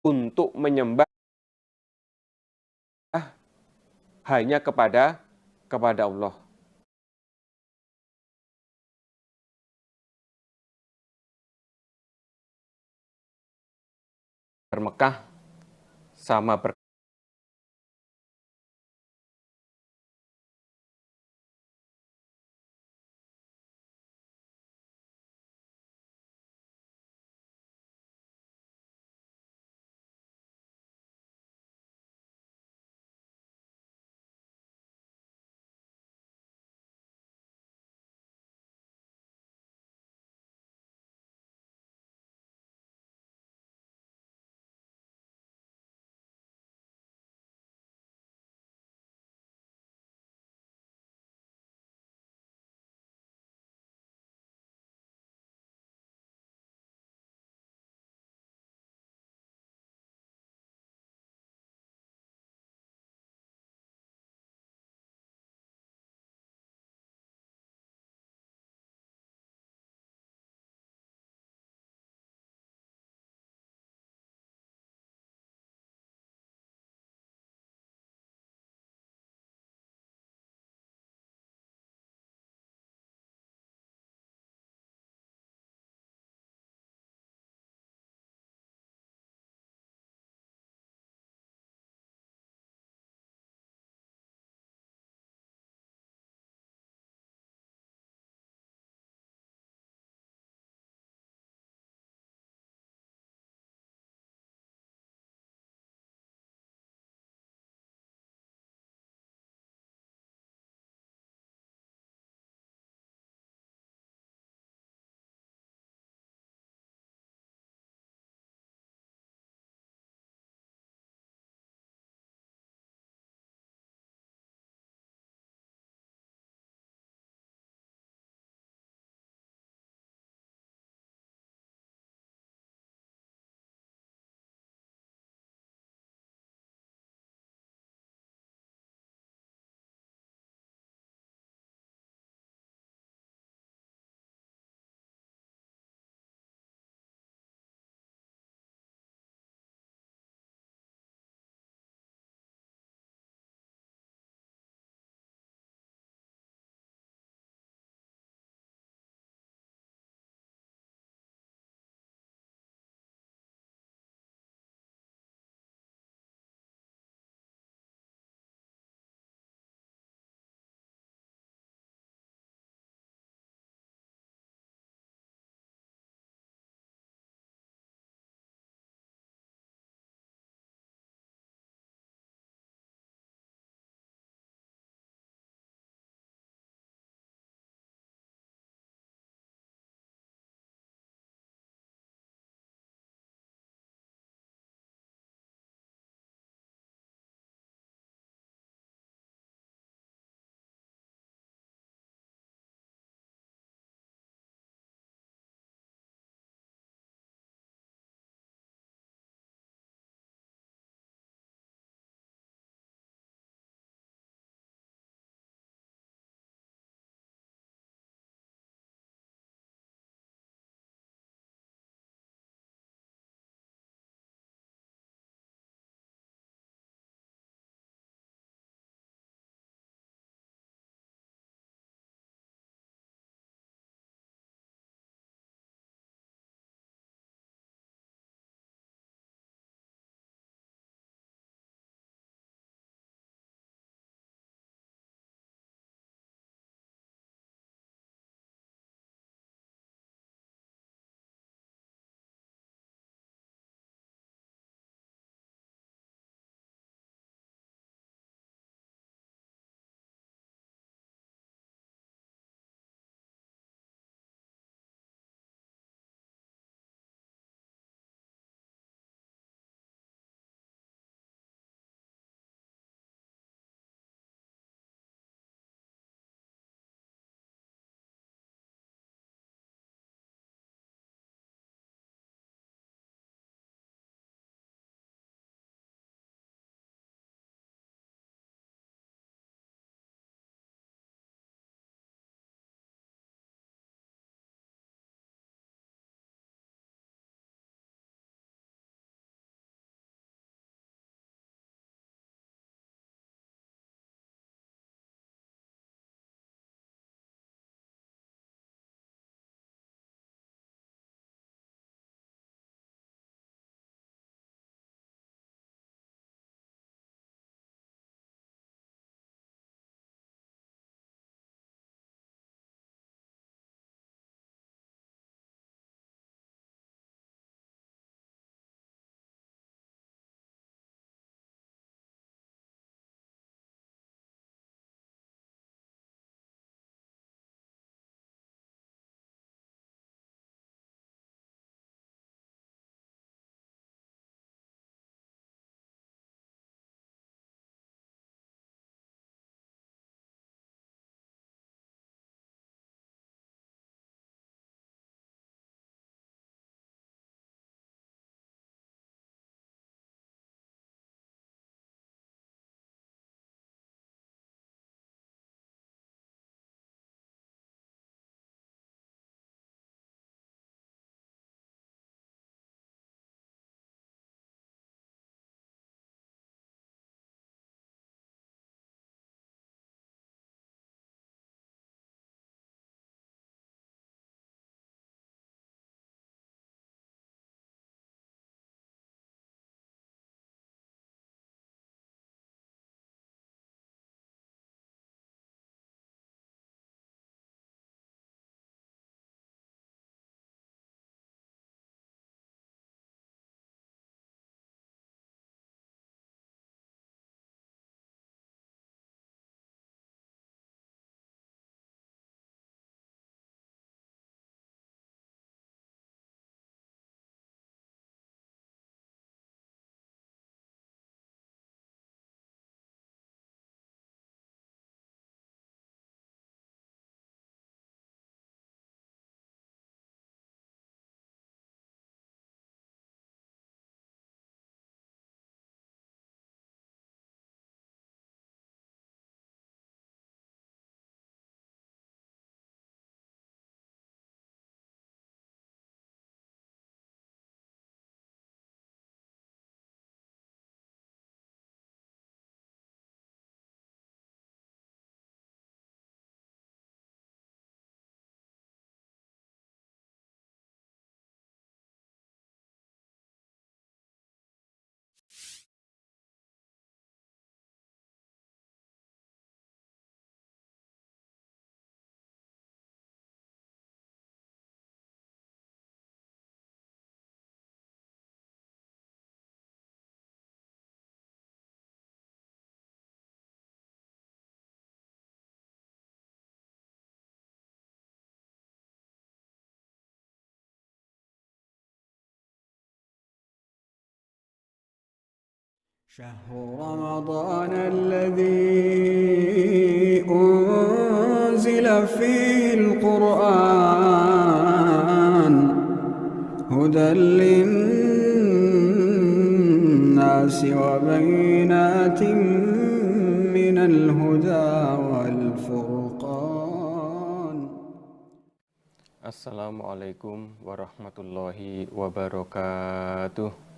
untuk menyembah hanya kepada Allah. Bermekah sama شهر رمضان الذي أنزل فيه القرآن هدى للناس وبينات من الهدى والفرقان. Assalamualaikum warahmatullahi wabarakatuh.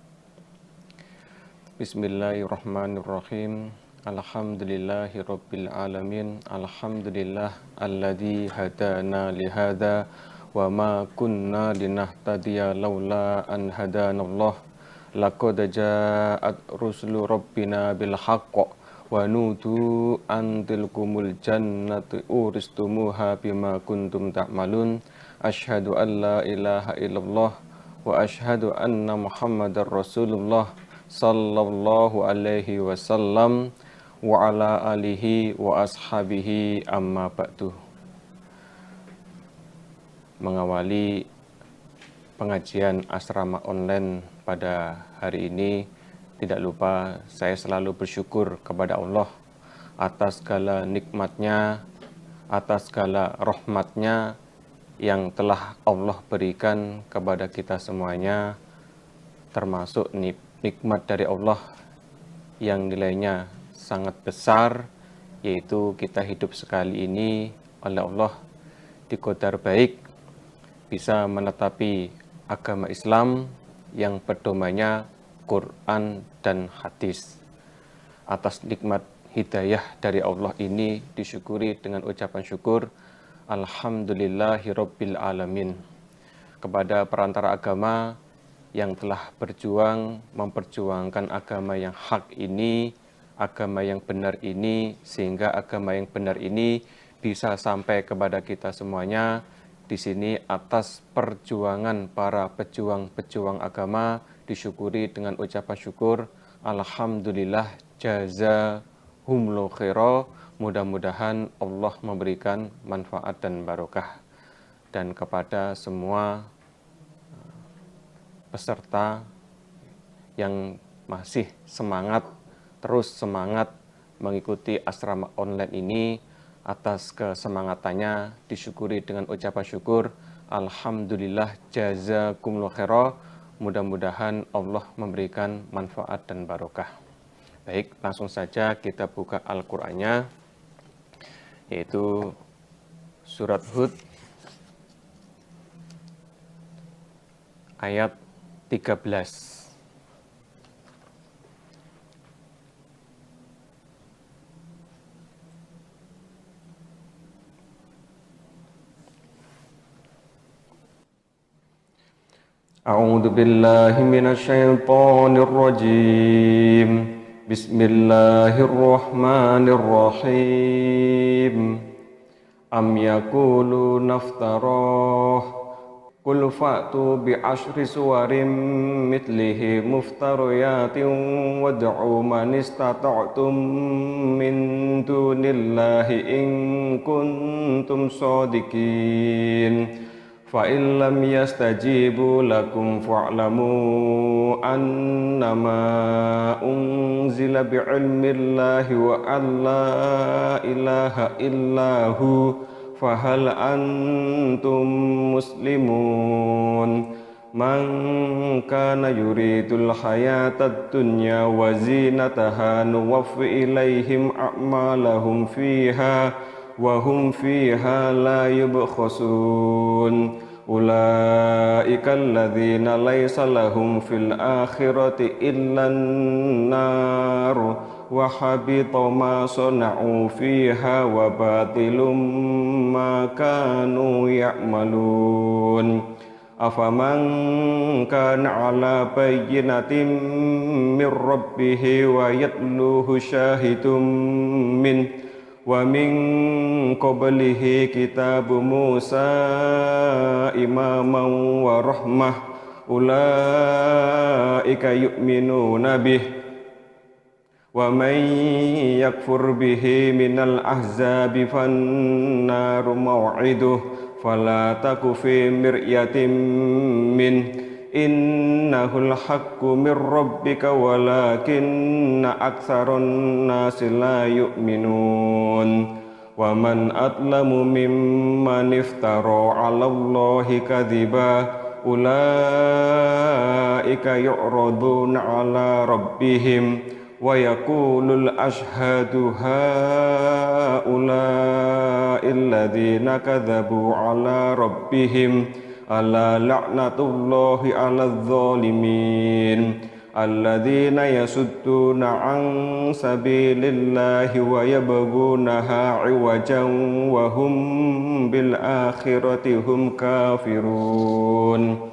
Bismillahirrahmanirrahim. Alhamdulillahi rabbil alamin. Alhamdulillah alladzi hadana lihada wa ma kunna linahtadiya laula an hadanallah. Laqad ja'at rusulu rabbina bil haqq wa nudu an tilkumul jannati uristumuha bima kuntum ta'malun. Asyhadu an la ilaha illallah wa asyhadu anna Muhammadar Rasulullah sallallahu alaihi wasallam wa ala alihi wa ashabihi amma ba'du. Mengawali pengajian asrama online pada hari ini, tidak lupa saya selalu bersyukur kepada Allah atas segala nikmatnya, atas segala rahmatnya yang telah Allah berikan kepada kita semuanya, termasuk nikmat dari Allah yang nilainya sangat besar, yaitu kita hidup sekali ini oleh Allah diqadar baik bisa menetapi agama Islam yang pedomannya Quran dan hadis. Atas nikmat hidayah dari Allah ini disyukuri dengan ucapan syukur Alhamdulillahirabbil alamin. Kepada perantara agama yang telah berjuang memperjuangkan agama yang hak ini, agama yang benar ini, sehingga agama yang benar ini bisa sampai kepada kita semuanya. Di sini atas perjuangan para pejuang-pejuang agama disyukuri dengan ucapan syukur Alhamdulillah jazahumullahu khaira. Mudah-mudahan Allah memberikan manfaat dan barokah. Dan kepada semua peserta yang masih terus semangat mengikuti asrama online ini, atas kesemangatannya disyukuri dengan ucapan syukur Alhamdulillah jazakumullahu khaira. Mudah-mudahan Allah memberikan manfaat dan barokah. Baik, langsung saja kita buka Al-Qur'annya, yaitu surat Hud ayat 13. A'udzu billahi minasy syaithanir rajim. Bismillahirrahmanirrahim. Am yaquluna naftarah Qul fa'tu bi'ashri suwarin mithlihi muftariyatin wad'u man istata'tum min dunillahi in kuntum shadiqin. Fa in lam yastajibu lakum fa'lamu annama unzila bi'ilmillahi wa an la ilaha illahu fahal antum muslimun. Man kana yuridul hayatad dunya wa zinataha nuwaffi ilaihim a'malahum fiha wa hum fiha la yubkhasun. Ulaika alladzina laysa lahum fil akhirati illan nar wa habita ma sana'u fiha wa batilum ma kanu ya'malun. Afaman kana ala bayyinatin min rabbih wa yatluhu syahidum min wa min qablihi kitabu Musa imaman wa rahmah ulaika yu'minuna bih wa man yakfur bihi minal ahzabi fannaru maw'iduh fala taku fi miryatin min innahul haqqu mir rabbika walakinna aktsarun nasi la yu'minun. Wa man atlamu mimman iftara 'ala Allahi kadhiba ulaika yu'raduna 'ala rabbihim wa yaqulul ashhadu haula'il ladzina kadzabu 'ala rabbihim ala la'natullahi 'alal zalimin alladzina yasudduna 'an sabilillahi wa yabghunaha 'iwajan wa hum bil akhirati hum kafirun.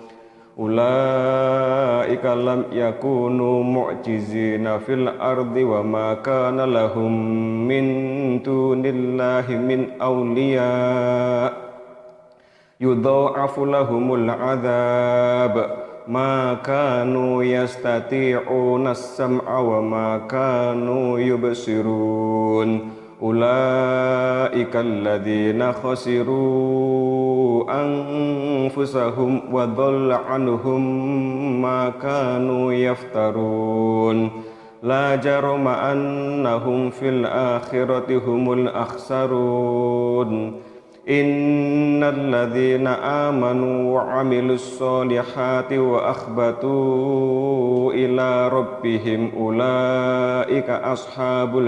Ulaika lam yakunu mu'jizina fil ardi wa ma kana lahum min dunillahi min awliya yudha'afu lahumul 'adzab ma kanu yastati'una as-sam'a wa ma kanu yubsirun. Ulaika alladzina khasiru anfusahum wa dhalla 'anhum ma kanu yaftarun. La jarama annahum fil akhirati humul akhsarun. Innal ladzina amanu wa 'amilus solihati wa akhbatu ila rabbihim ulaika ashabul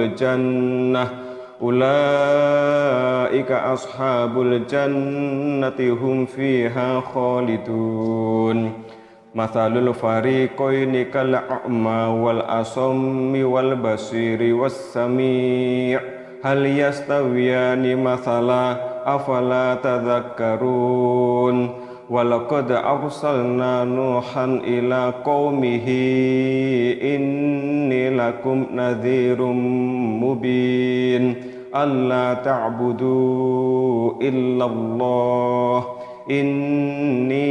jannati hum fiha khalidun. Mathalul fariqaini kal a'ma wal asammi wal basiri was sami' hal yastawiyani mathala afala tadhakkarun. Walaqad arsalna Nuhan ila qaumihi inni lakum nadhirum mubin alla ta'budu illallah inni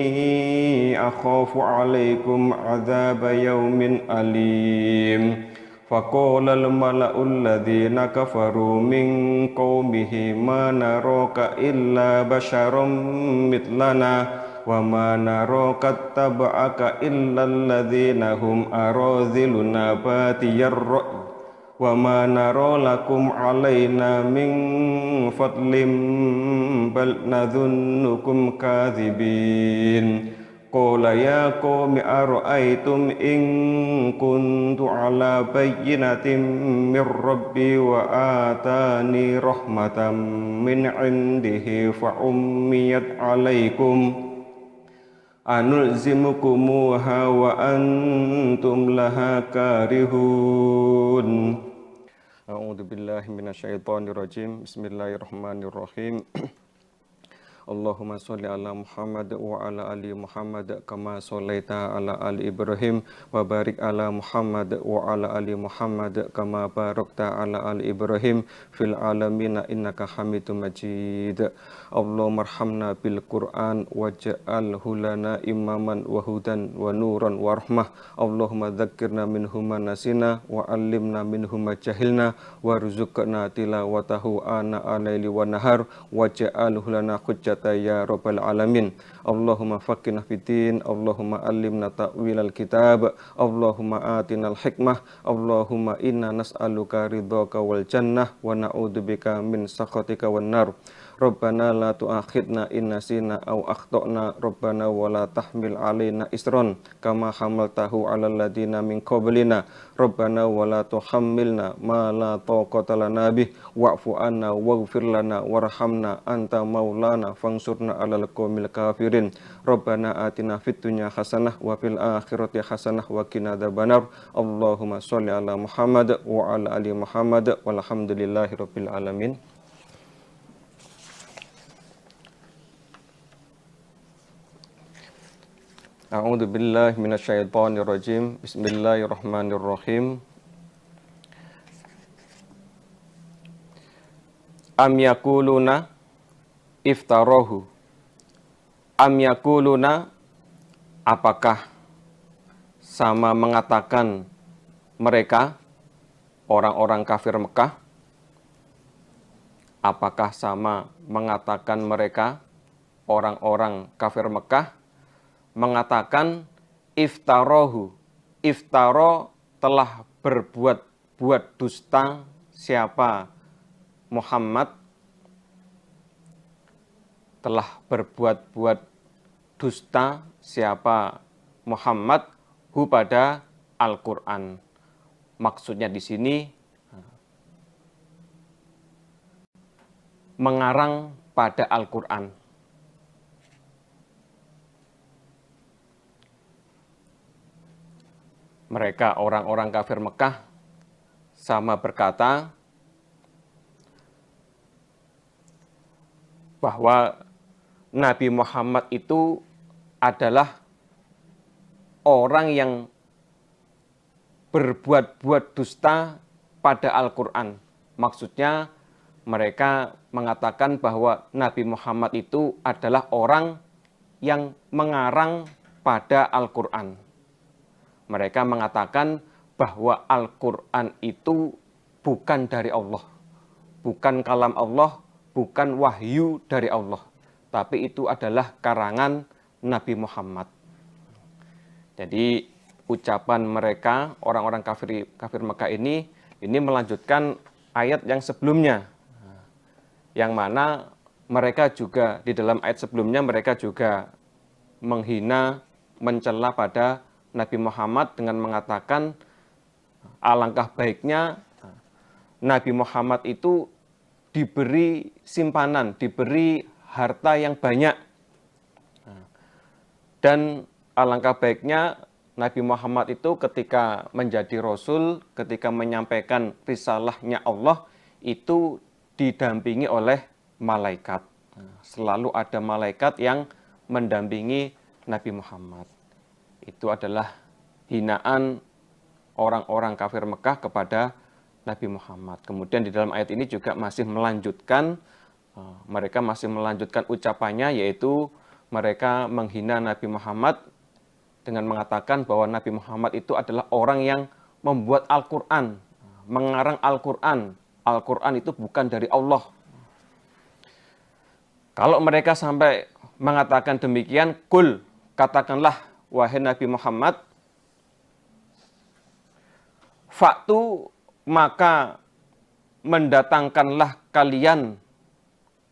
akhafu alaikum adzaba yaumin alim. Faqala al-mala'u alladhina kafaru min qaumihi ma naraka illa basharam mithlana wa ma naraka taba'aka illa alladhina hum aradhiluna batiyar ra'i wa ma nara lakum alaina min fadlim bal nadhunnukum kadhibin. Qala ya qaumi ara'aytum in kuntu ala bayyinatin min rabbi wa atani rahmatan min indihi fa ummiyat alaikum anulzimukumuha wa antum laha karihun. A'udzu billahi minasyaitonir rajim. Bismillahirrahmanirrahim. Allahumma sholli ala Muhammad wa ala ali Muhammad kama shollaita ala ali Ibrahim wa barik ala Muhammad wa ala ali Muhammad kama barakta ala ali Ibrahim fil alamin innaka Hamidum Majid. Allahumma arhamna bil Qur'an waj'alhu lana imaman wa hudan wa nuran wa rahmah. Allahumma dzakkirna minhu ma nasina wa 'allimna minhu ma jahilna warzuqna tilawatahu ana al-laili wan nahar waj'alhu lana hujjatan ya rabbal alamin. Allahumma faqihna fiddin, Allahumma allimna ta'wilal kitab, Allahumma atinal hikmah, Allahumma inna nas'aluka ridhaka wal jannah wa na'udzubika min sakhatika wan nar. Rabbana la tu'akhidna in nasina aw akhtana, Rabbana wa la tahmil alaina isran kama hamaltahu 'alal ladina min qablina, Rabbana wa la tuhammilna ma la taqata lana bih wa'fu 'anna waghfir lana warhamna anta maulana fansurna 'alal qaumil kafirin. Rabbana atina fid dunya hasanah wa fil akhirati hasanah wa qina adzabannar. Allahumma sholli ala Muhammad wa ala ali Muhammad walhamdulillahi rabbil alamin. A'udzu billahi minasyaitonir rajim. Bismillahirrahmanirrahim. Am yaquluna iftarahu. Am yaquluna, apakah sama mengatakan mereka orang-orang kafir Mekah? Apakah sama mengatakan mereka orang-orang kafir Mekah mengatakan iftarohu. Iftaro telah berbuat dusta siapa? Muhammad telah berbuat dusta siapa? Muhammad hu pada Al-Qur'an. Maksudnya di sini mengarang pada Al-Qur'an. Mereka orang-orang kafir Mekah sama berkata bahwa Nabi Muhammad itu adalah orang yang berbuat dusta pada Al-Qur'an. Maksudnya mereka mengatakan bahwa Nabi Muhammad itu adalah orang yang mengarang pada Al-Qur'an. Mereka mengatakan bahwa Al-Qur'an itu bukan dari Allah, bukan kalam Allah, bukan wahyu dari Allah, tapi itu adalah karangan Nabi Muhammad. Jadi ucapan mereka orang-orang kafir Mekah ini melanjutkan ayat yang sebelumnya, yang mana mereka juga di dalam ayat sebelumnya mereka juga menghina, mencela pada Nabi Muhammad dengan mengatakan alangkah baiknya Nabi Muhammad itu diberi simpanan, diberi harta yang banyak. Dan alangkah baiknya Nabi Muhammad itu ketika menjadi Rasul, ketika menyampaikan risalahnya Allah, itu didampingi oleh malaikat. Selalu ada malaikat yang mendampingi Nabi Muhammad. Itu adalah hinaan orang-orang kafir Mekah kepada Nabi Muhammad. Kemudian di dalam ayat ini juga masih melanjutkan, mereka masih melanjutkan ucapannya, yaitu mereka menghina Nabi Muhammad dengan mengatakan bahwa Nabi Muhammad itu adalah orang yang membuat Al-Qur'an, mengarang Al-Qur'an. Al-Qur'an itu bukan dari Allah. Kalau mereka sampai mengatakan demikian, kul, katakanlah, wahai Nabi Muhammad, faktu maka mendatangkanlah kalian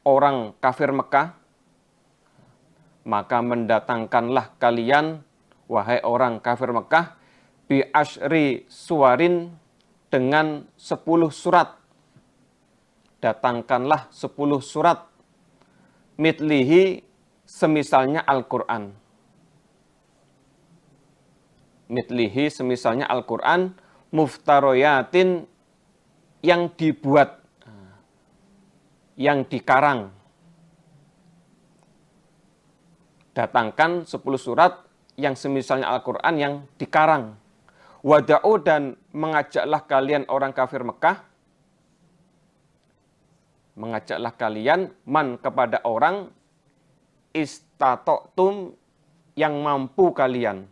orang kafir Mekah, maka mendatangkanlah kalian, wahai orang kafir Mekah, bi asyri suwarin, dengan 10 surat. Datangkanlah 10 surat, mitlihi, semisalnya Al-Qur'an. Mitlihi, semisalnya Al-Qur'an, muftaroyatin, yang dibuat, yang dikarang. Datangkan 10 surat yang semisalnya Al-Qur'an yang dikarang. Wada'u, dan mengajaklah kalian orang kafir Mekah, mengajaklah kalian man, kepada orang, istatoktum, yang mampu kalian,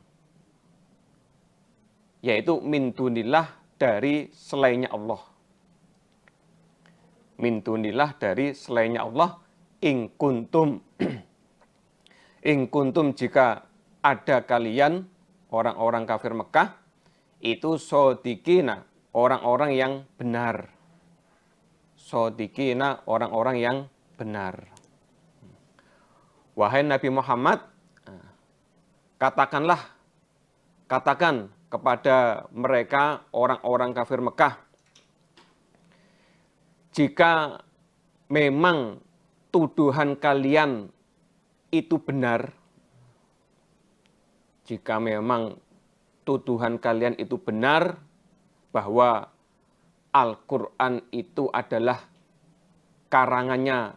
yaitu min dunillah, dari selainnya Allah. Min dunillah, dari selainnya Allah, in kuntum in kuntum, jika ada kalian orang-orang kafir Mekah itu sodikina, orang-orang yang benar. Sodikina, orang-orang yang benar. Wahai Nabi Muhammad, katakan kepada mereka orang-orang kafir Mekah, jika memang tuduhan kalian itu benar, jika memang tuduhan kalian itu benar bahwa Al-Qur'an itu adalah karangannya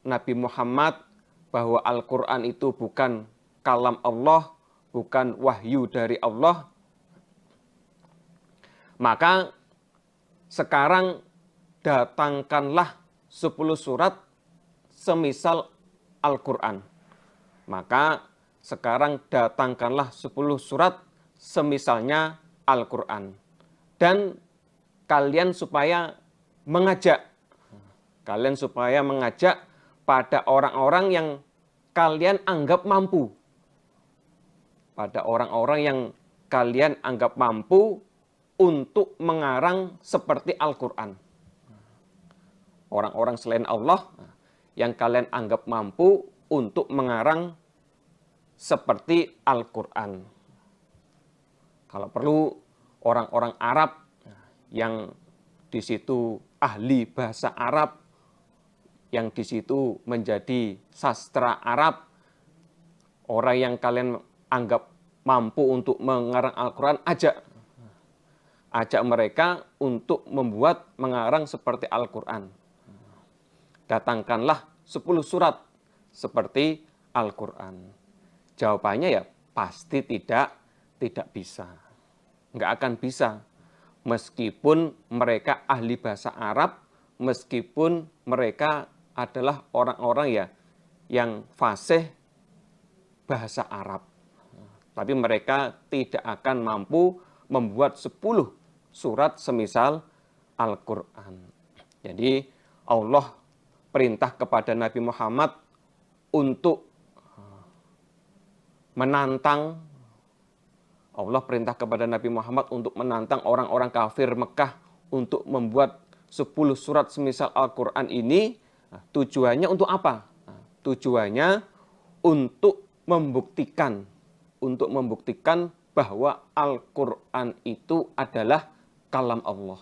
Nabi Muhammad, bahwa Al-Qur'an itu bukan kalam Allah, bukan wahyu dari Allah, maka sekarang datangkanlah 10 surat semisal Al-Qur'an. Maka sekarang datangkanlah 10 surat semisalnya Al-Qur'an. Dan kalian supaya mengajak pada orang-orang yang kalian anggap mampu. pada orang-orang yang kalian anggap mampu untuk mengarang seperti Al-Quran. Orang-orang selain Allah yang kalian anggap mampu untuk mengarang seperti Al-Quran. Kalau perlu orang-orang Arab yang di situ ahli bahasa Arab, yang di situ menjadi sastra Arab, orang yang kalian anggap mampu untuk mengarang Al-Quran, ajak mereka untuk mengarang seperti Al-Quran. Datangkanlah 10 surat seperti Al-Quran. Jawabannya ya pasti tidak bisa. Nggak akan bisa. Meskipun mereka ahli bahasa Arab, meskipun mereka adalah orang-orang ya yang fasih bahasa Arab. Tapi mereka tidak akan mampu membuat 10 surat semisal Al-Quran. Jadi Allah perintah kepada Nabi Muhammad untuk menantang, Allah perintah kepada Nabi Muhammad untuk menantang orang-orang kafir Mekah untuk membuat 10 surat semisal Al-Quran ini. Tujuannya untuk apa? Tujuannya untuk membuktikan bahwa Al-Quran itu adalah kalam Allah.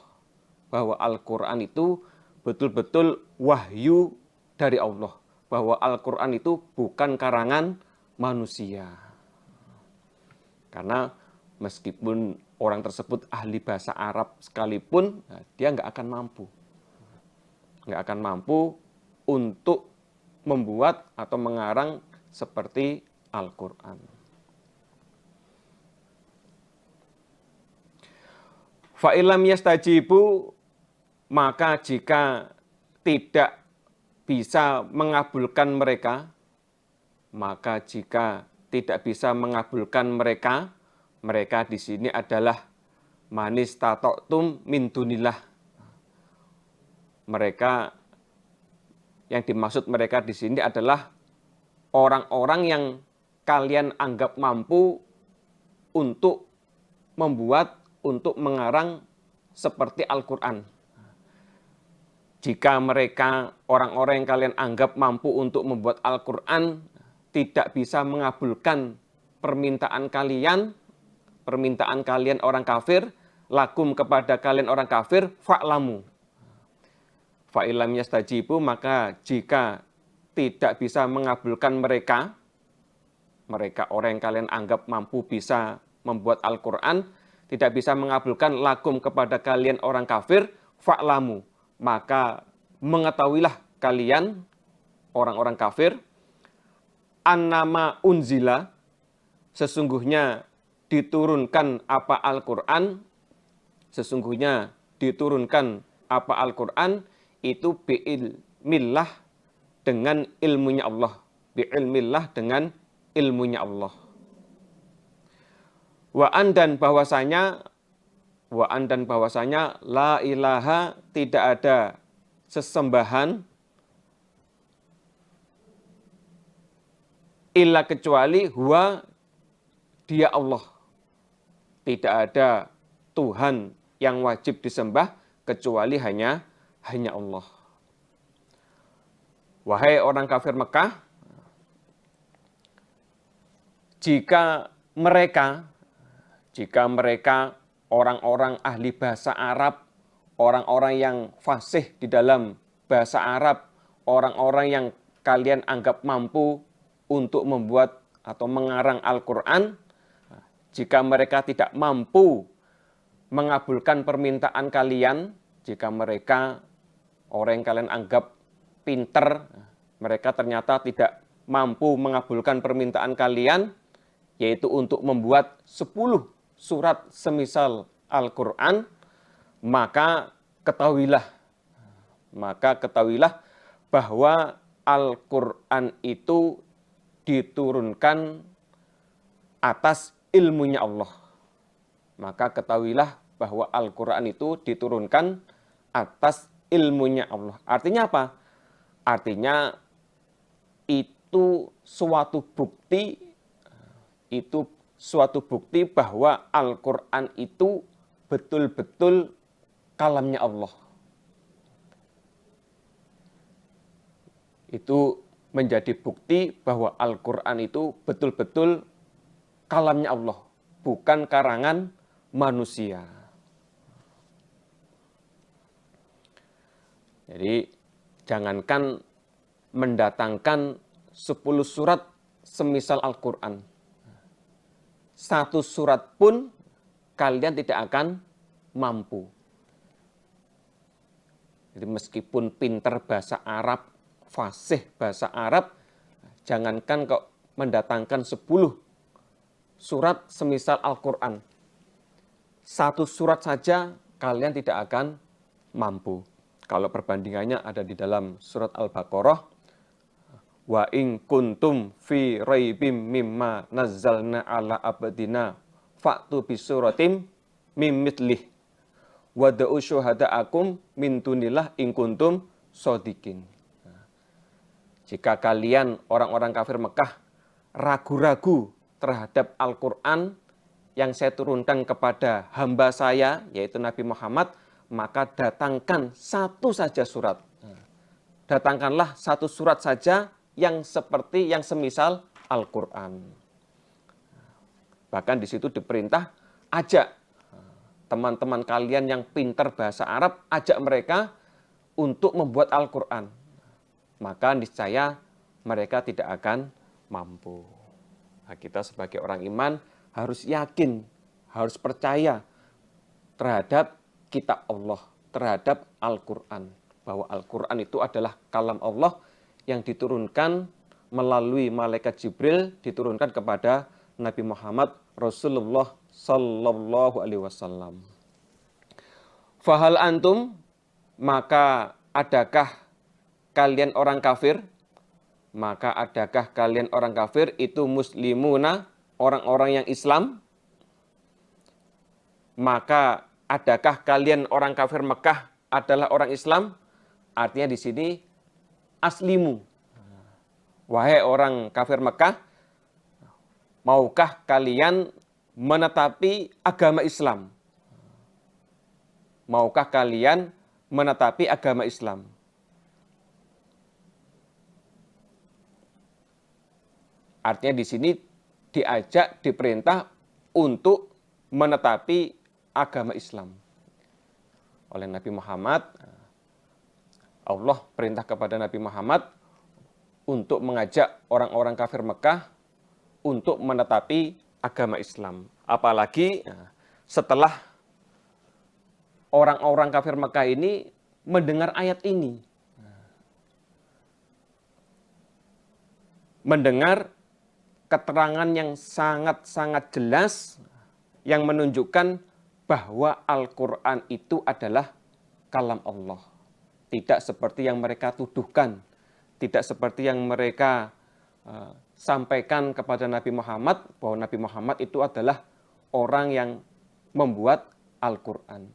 Bahwa Al-Quran itu betul-betul wahyu dari Allah. Bahwa Al-Quran itu bukan karangan manusia. Karena meskipun orang tersebut ahli bahasa Arab sekalipun, dia nggak akan mampu. Nggak akan mampu untuk membuat atau mengarang seperti Al-Quran. Fa'ilam yastajibu, maka jika tidak bisa mengabulkan mereka, mereka di sini adalah manis tatoktum min dunillah. Mereka yang dimaksud mereka di sini adalah orang-orang yang kalian anggap mampu untuk membuat, untuk mengarang seperti Al-Quran. Jika mereka, orang-orang yang kalian anggap mampu untuk membuat Al-Quran, tidak bisa mengabulkan permintaan kalian orang kafir, lakum kepada kalian orang kafir, fa'lamu. Fa'ilam yastajibu, maka jika tidak bisa mengabulkan mereka orang yang kalian anggap mampu bisa membuat Al-Quran, tidak bisa mengabulkan lakum kepada kalian orang kafir, fa'lamu, maka mengetahuilah kalian orang-orang kafir, annama unzila, sesungguhnya diturunkan apa Al-Quran, sesungguhnya diturunkan apa Al-Quran, itu bi'ilmillah, dengan ilmunya Allah. Bi'ilmillah, dengan ilmunya Allah. Wa'an dan bahwasanya la ilaha, tidak ada sesembahan illa kecuali huwa, dia Allah. Tidak ada Tuhan yang wajib disembah kecuali hanya Allah. Wahai orang kafir Mekah, jika mereka orang-orang ahli bahasa Arab, orang-orang yang fasih di dalam bahasa Arab, orang-orang yang kalian anggap mampu untuk membuat atau mengarang Al-Quran, jika mereka tidak mampu mengabulkan permintaan kalian, jika mereka, orang yang kalian anggap pinter, mereka ternyata tidak mampu mengabulkan permintaan kalian, yaitu untuk membuat 10 surat semisal Al-Quran, maka ketahuilah bahwa Al-Quran itu diturunkan atas ilmunya Allah. Maka ketahuilah bahwa Al-Quran itu diturunkan atas ilmunya Allah. Artinya apa? Artinya itu suatu bukti, itu suatu bukti bahwa Al-Quran itu betul-betul kalamnya Allah. Itu menjadi bukti bahwa Al-Quran itu betul-betul kalamnya Allah, bukan karangan manusia. Jadi jangankan mendatangkan 10 surat semisal Al-Quran. 1 surat pun kalian tidak akan mampu. Jadi meskipun pinter bahasa Arab, fasih bahasa Arab, jangankan kok mendatangkan 10 surat semisal Al-Quran. 1 surat saja kalian tidak akan mampu. Kalau perbandingannya ada di dalam surat Al-Baqarah, wa in kuntum fi raibim mimma nazzalna ala abdina fa'tu bisuratim mim mithlih wada'u syuhada'akum min dunillah in kuntum shodiqin. Jika kalian orang-orang kafir Mekah ragu-ragu terhadap Al-Quran yang saya turunkan kepada hamba saya, yaitu Nabi Muhammad, maka datangkan 1 saja surat. Datangkanlah 1 surat saja yang seperti, yang semisal Al-Quran. Bahkan di situ diperintah, ajak teman-teman kalian yang pintar bahasa Arab, ajak mereka untuk membuat Al-Quran. Maka niscaya mereka tidak akan mampu. Nah, kita sebagai orang iman harus yakin, harus percaya terhadap kitab Allah, terhadap Al-Quran. Bahwa Al-Quran itu adalah kalam Allah yang diturunkan melalui malaikat Jibril, diturunkan kepada Nabi Muhammad Rasulullah Sallallahu Alaihi Wasallam. Fahal antum, maka adakah kalian orang kafir? Maka adakah kalian orang kafir itu muslimuna, orang-orang yang Islam? Maka adakah kalian orang kafir Mekah adalah orang Islam? Artinya di sini aslimu. Wahai orang kafir Mekah, maukah kalian menetapi agama Islam? Maukah kalian menetapi agama Islam? Artinya di sini diajak, diperintah untuk menetapi agama Islam. Oleh Nabi Muhammad, Allah perintah kepada Nabi Muhammad untuk mengajak orang-orang kafir Mekah untuk menetapi agama Islam. Apalagi setelah orang-orang kafir Mekah ini mendengar ayat ini. Mendengar keterangan yang sangat-sangat jelas yang menunjukkan bahwa Al-Quran itu adalah kalam Allah. Tidak seperti yang mereka tuduhkan, tidak seperti yang mereka sampaikan kepada Nabi Muhammad, bahwa Nabi Muhammad itu adalah orang yang membuat Al-Quran.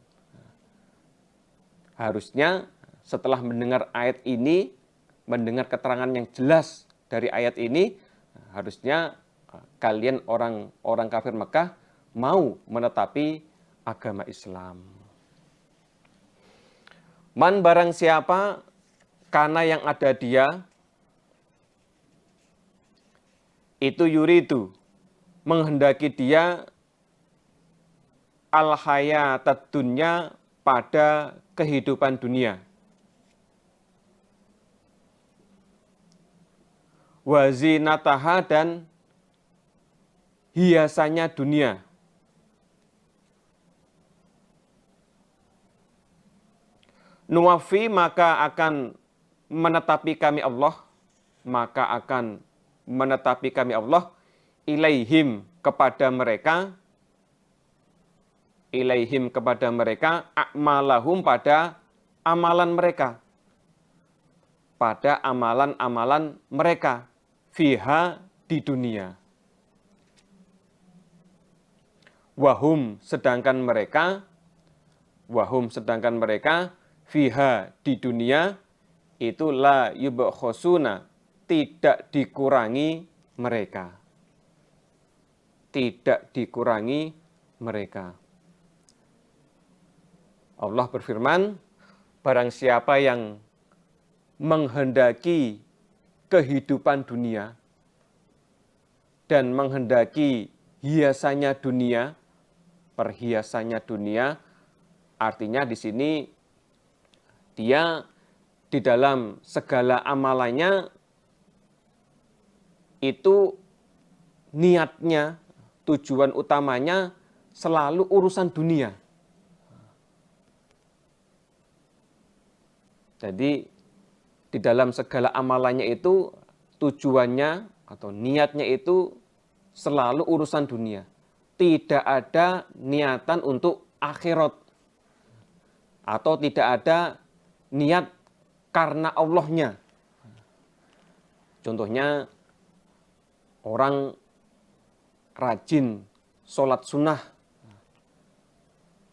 Harusnya setelah mendengar ayat ini, mendengar keterangan yang jelas dari ayat ini, harusnya kalian orang kafir Mekah mau menetapi agama Islam. Man barang siapa, karena yang ada dia, itu yuridu, menghendaki dia al-hayatad dunya, pada kehidupan dunia. Wazinataha, dan hiasannya dunia. Nuwafi, maka akan menetapi kami Allah, maka akan menetapi kami Allah, ilaihim, kepada mereka, ilaihim, kepada mereka, a'malahum, pada amalan mereka, pada amalan-amalan mereka, fiha, di dunia. Wahum, sedangkan mereka, fiha, di dunia, itu la yubkhosuna, tidak dikurangi mereka. tidak dikurangi mereka. Allah berfirman, barang siapa yang menghendaki kehidupan dunia dan menghendaki hiasannya dunia, perhiasannya dunia, artinya di sini dia di dalam segala amalannya itu niatnya, tujuan utamanya selalu urusan dunia. Jadi di dalam segala amalannya itu tujuannya atau niatnya itu selalu urusan dunia. Tidak ada niatan untuk akhirat. Atau tidak ada niat karena Allahnya. Contohnya orang rajin sholat sunnah.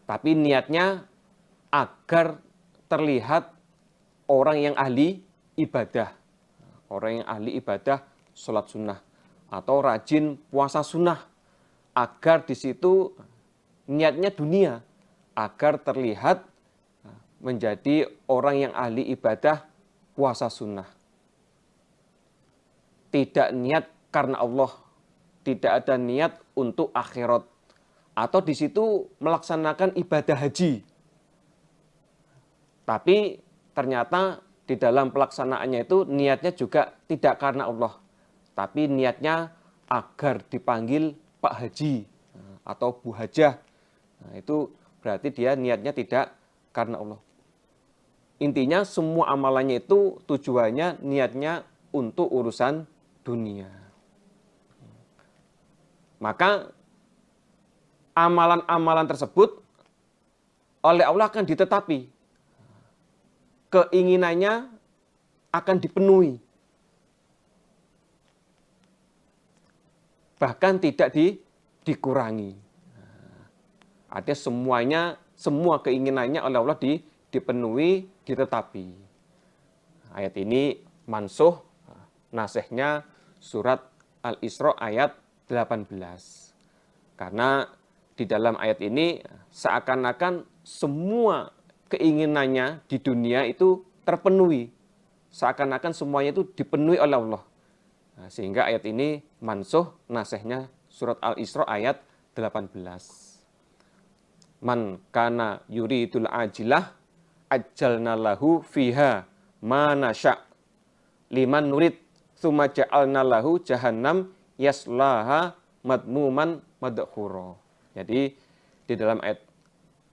Tapi niatnya agar terlihat orang yang ahli ibadah. Orang yang ahli ibadah sholat sunnah. Atau rajin puasa sunnah. Agar di situ niatnya dunia. Agar terlihat menjadi orang yang ahli ibadah puasa sunnah. Tidak niat karena Allah. Tidak ada niat untuk akhirat. Atau di situ melaksanakan ibadah haji. Tapi ternyata di dalam pelaksanaannya itu niatnya juga tidak karena Allah. Tapi niatnya agar dipanggil Pak Haji atau Bu Hajah. Nah, itu berarti dia niatnya tidak karena Allah. Intinya semua amalannya itu tujuannya, niatnya untuk urusan dunia. Maka amalan-amalan tersebut oleh Allah akan ditetapi. Keinginannya akan dipenuhi. Bahkan tidak dikurangi. Ada semuanya, semua keinginannya oleh Allah dipenuhi, ditetapi. Ayat ini mansuh, nasihnya surat Al-Isra ayat 18. Karena di dalam ayat ini seakan-akan semua keinginannya di dunia itu terpenuhi. Seakan-akan semuanya itu dipenuhi oleh Allah. Nah, sehingga ayat ini mansuh, nasihnya surat Al-Isra ayat 18. Man kana yuridul ajilah ajjalna lahu fiha ma nasya' liman nurid tsumma ja'alna lahu jahannam yaslaha madmuman madkhura. Jadi di dalam ayat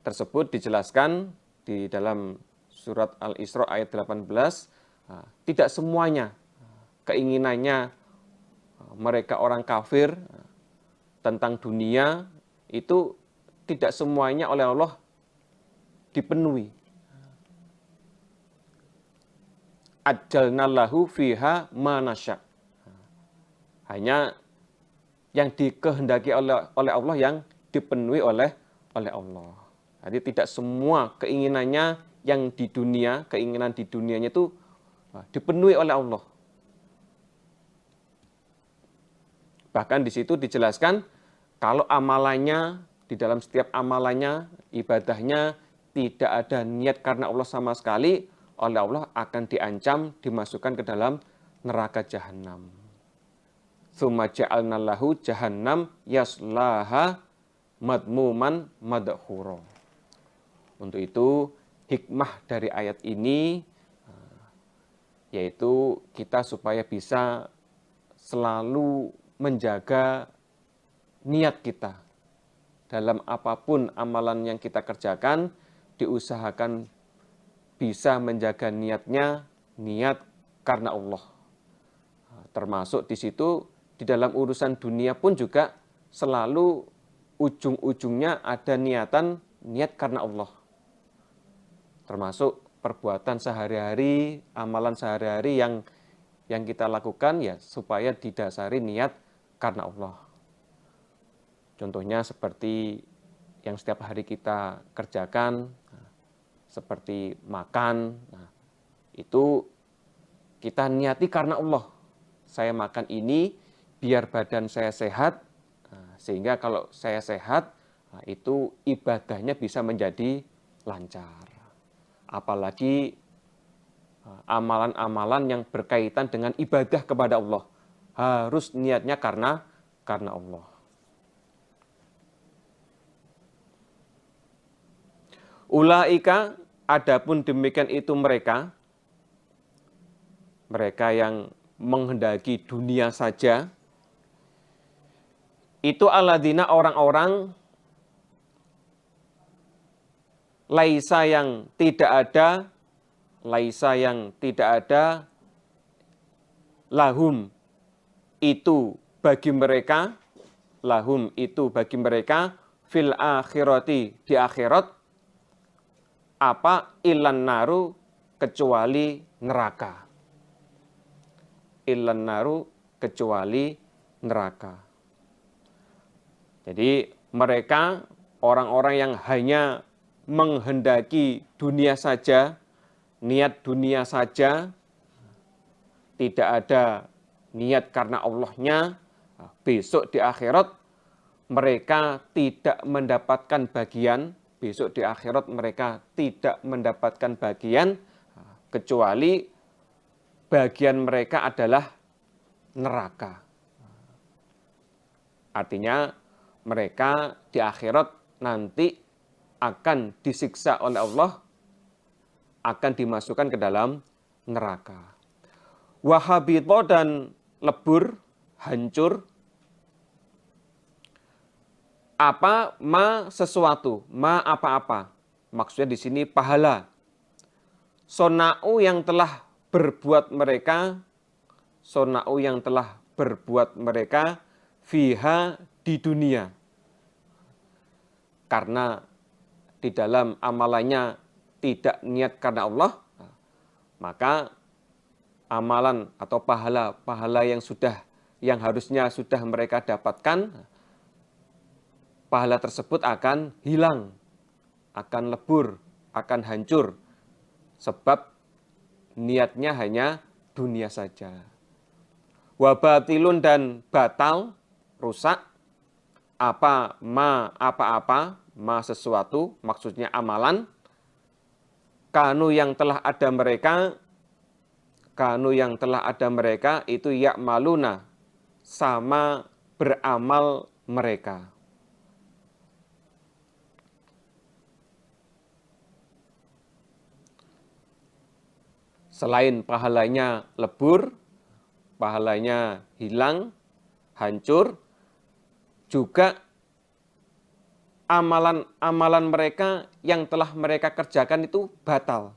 tersebut dijelaskan di dalam surat Al-Isra ayat 18, tidak semuanya keinginannya mereka orang kafir tentang dunia itu tidak semuanya oleh Allah dipenuhi. Ajjalna lahu fiha ma nasya'. Hanya yang dikehendaki oleh Allah yang dipenuhi oleh Allah. Jadi tidak semua keinginannya yang di dunia, keinginan di dunianya itu dipenuhi oleh Allah. Bahkan di situ dijelaskan kalau amalannya, di dalam setiap amalannya, ibadahnya tidak ada niat karena Allah sama sekali, oleh Allah akan diancam, dimasukkan ke dalam neraka jahanam. Tsumma ja'alna lahu jahannam yaslaha madmuman madkhura. Untuk itu hikmah dari ayat ini yaitu kita supaya bisa selalu menjaga niat kita. Dalam apapun amalan yang kita kerjakan, diusahakan bisa menjaga niatnya, niat karena Allah. Termasuk di situ, di dalam urusan dunia pun juga selalu ujung-ujungnya ada niatan, niat karena Allah. Termasuk perbuatan sehari-hari, amalan sehari-hari yang kita lakukan ya supaya didasari niat karena Allah. Contohnya seperti yang setiap hari kita kerjakan, seperti makan, itu kita niati karena Allah. Saya makan ini biar badan saya sehat, Sehingga kalau saya sehat, itu ibadahnya bisa menjadi lancar. Apalagi amalan-amalan yang berkaitan dengan ibadah kepada Allah. Harus niatnya karena Allah. Ulaika, adapun demikian itu mereka yang menghendaki dunia saja, itu alladzina orang-orang laisa yang tidak ada, lahum itu bagi mereka, fil akhirati, di akhirat, apa, ilan naru, kecuali neraka. Ilan naru, kecuali neraka. Jadi mereka orang-orang yang hanya menghendaki dunia saja, niat dunia saja, tidak ada niat karena Allahnya, besok di akhirat mereka tidak mendapatkan bagian, kecuali bagian mereka adalah neraka. Artinya mereka di akhirat nanti akan disiksa oleh Allah, akan dimasukkan ke dalam neraka. Wahabito, dan lebur, hancur, apa, sesuatu, apa-apa. Maksudnya di sini pahala. Sona'u yang telah berbuat mereka, fiha, di dunia. Karena di dalam amalannya tidak niat karena Allah, maka amalan atau pahala yang harusnya sudah mereka dapatkan, pahala tersebut akan hilang, akan lebur, akan hancur, sebab niatnya hanya dunia saja. Wabatilun, dan batal, rusak, apa, apa-apa, sesuatu, maksudnya amalan, kanu yang telah ada mereka, itu ya'maluna, sama beramal mereka. Selain pahalanya lebur, pahalanya hilang, hancur, juga amalan mereka yang telah mereka kerjakan itu batal.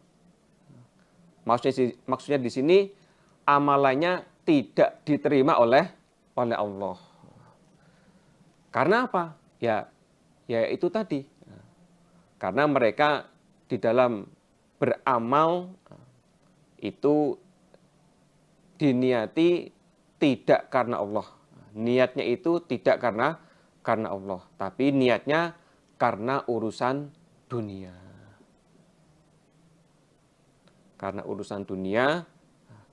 Maksudnya di sini amalannya tidak diterima oleh Allah. Karena apa? Ya itu tadi. Karena mereka di dalam beramal itu diniati tidak karena Allah. Niatnya itu tidak karena Allah, tapi niatnya karena urusan dunia. Karena urusan dunia,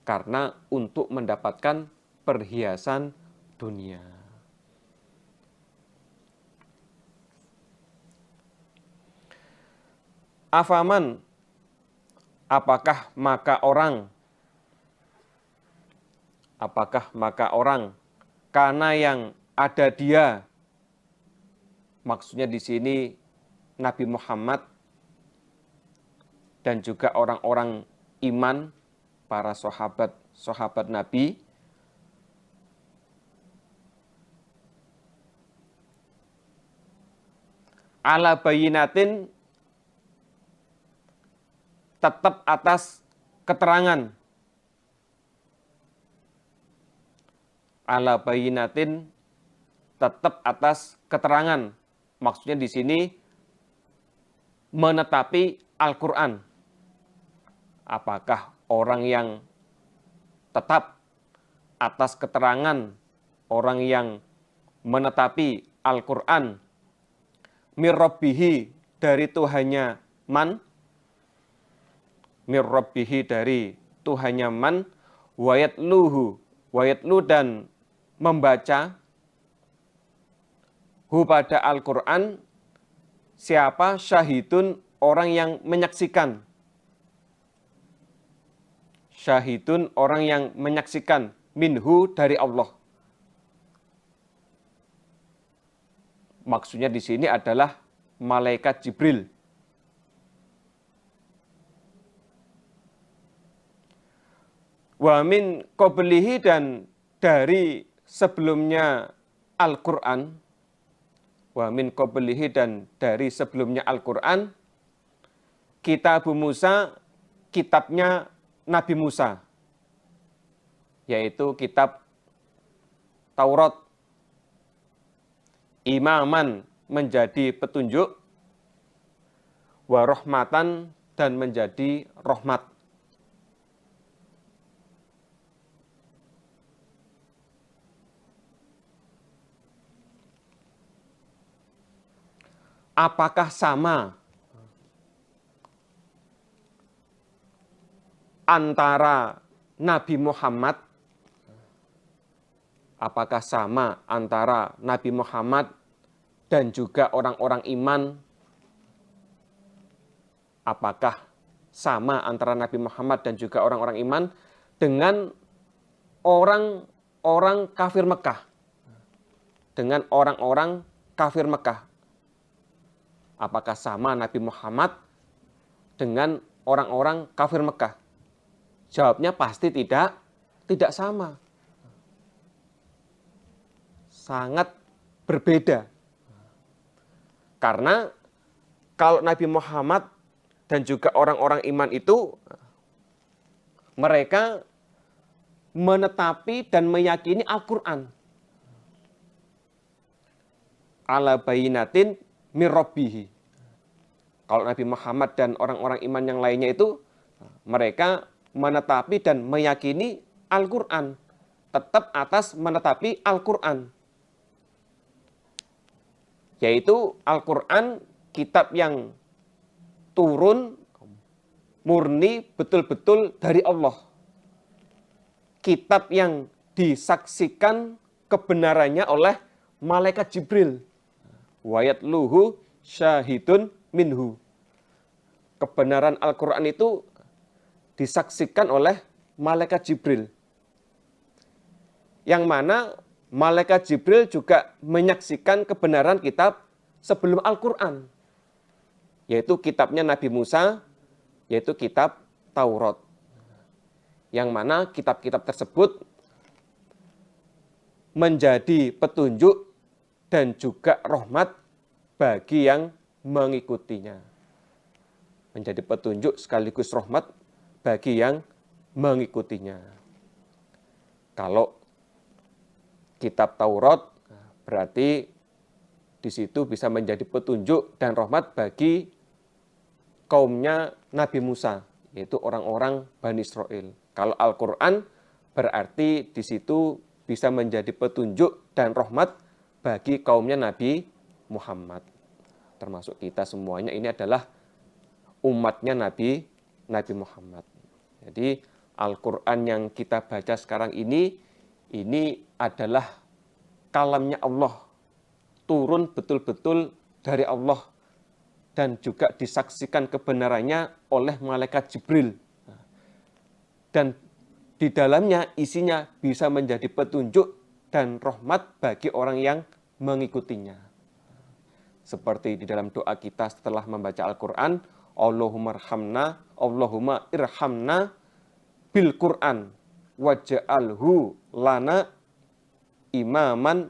karena untuk mendapatkan perhiasan dunia. Afaman, apakah maka orang karena yang ada dia, maksudnya di sini Nabi Muhammad dan juga orang-orang iman, para sahabat Nabi, ala bayinatin, tetap atas keterangan. Ala bayinatin, tetap atas keterangan. Maksudnya di sini menetapi Al-Quran. Apakah orang yang tetap atas keterangan, orang yang menetapi Al-Quran, mirrabbihi, dari Tuhannya man, mirrabbihi, dari Tuhannya man, wayatlu, dan membaca, hu pada Al-Quran, siapa syahidun, orang yang menyaksikan. Syahidun, orang yang menyaksikan, minhu, dari Allah. Maksudnya di sini adalah malaikat Jibril. Wa min qablihi, dan dari sebelumnya Al-Quran. Wa min qablihi, dan dari sebelumnya Al-Quran. Kitab Musa, kitabnya Nabi Musa, yaitu kitab Taurat. Imaman, menjadi petunjuk. Wa rahmatan, dan menjadi rahmat. Apakah sama antara Nabi Muhammad? Apakah sama antara Nabi Muhammad dan juga orang-orang iman? Apakah sama antara Nabi Muhammad dan juga orang-orang iman dengan orang-orang kafir Mekah? Dengan orang-orang kafir Mekah. Apakah sama Nabi Muhammad dengan orang-orang kafir Mekah? Jawabnya pasti tidak sama. Sangat berbeda. Karena kalau Nabi Muhammad dan juga orang-orang iman itu, mereka menetapi dan meyakini Al-Quran. Ala bayinatin mir rabbihi. Kalau Nabi Muhammad dan orang-orang iman yang lainnya itu, mereka menetapi dan meyakini Al-Quran. Tetap atas menetapi Al-Quran. Yaitu Al-Quran, kitab yang turun murni betul-betul dari Allah. Kitab yang disaksikan kebenarannya oleh malaikat Jibril. Wayat luhu syahidun minhu. Kebenaran Al-Quran itu disaksikan oleh malaikat Jibril. Yang mana malaikat Jibril juga menyaksikan kebenaran kitab sebelum Al-Quran. Yaitu kitabnya Nabi Musa, yaitu kitab Taurat. Yang mana kitab-kitab tersebut menjadi petunjuk dan juga rahmat bagi yang mengikutinya. Menjadi petunjuk sekaligus rahmat bagi yang mengikutinya. Kalau kitab Taurat, berarti di situ bisa menjadi petunjuk dan rahmat bagi kaumnya Nabi Musa, yaitu orang-orang Bani Israel. Kalau Al-Quran, berarti di situ bisa menjadi petunjuk dan rahmat bagi kaumnya Nabi Muhammad. Termasuk kita semuanya, ini adalah umatnya Nabi Muhammad. Jadi Al-Quran yang kita baca sekarang ini adalah kalamnya Allah. Turun betul-betul dari Allah. Dan juga disaksikan kebenarannya oleh malaikat Jibril. Dan di dalamnya isinya bisa menjadi petunjuk dan rahmat bagi orang yang mengikutinya. Seperti di dalam doa kita setelah membaca Al-Quran, Allahumma irhamna bil Quran waj'alhu lana imaman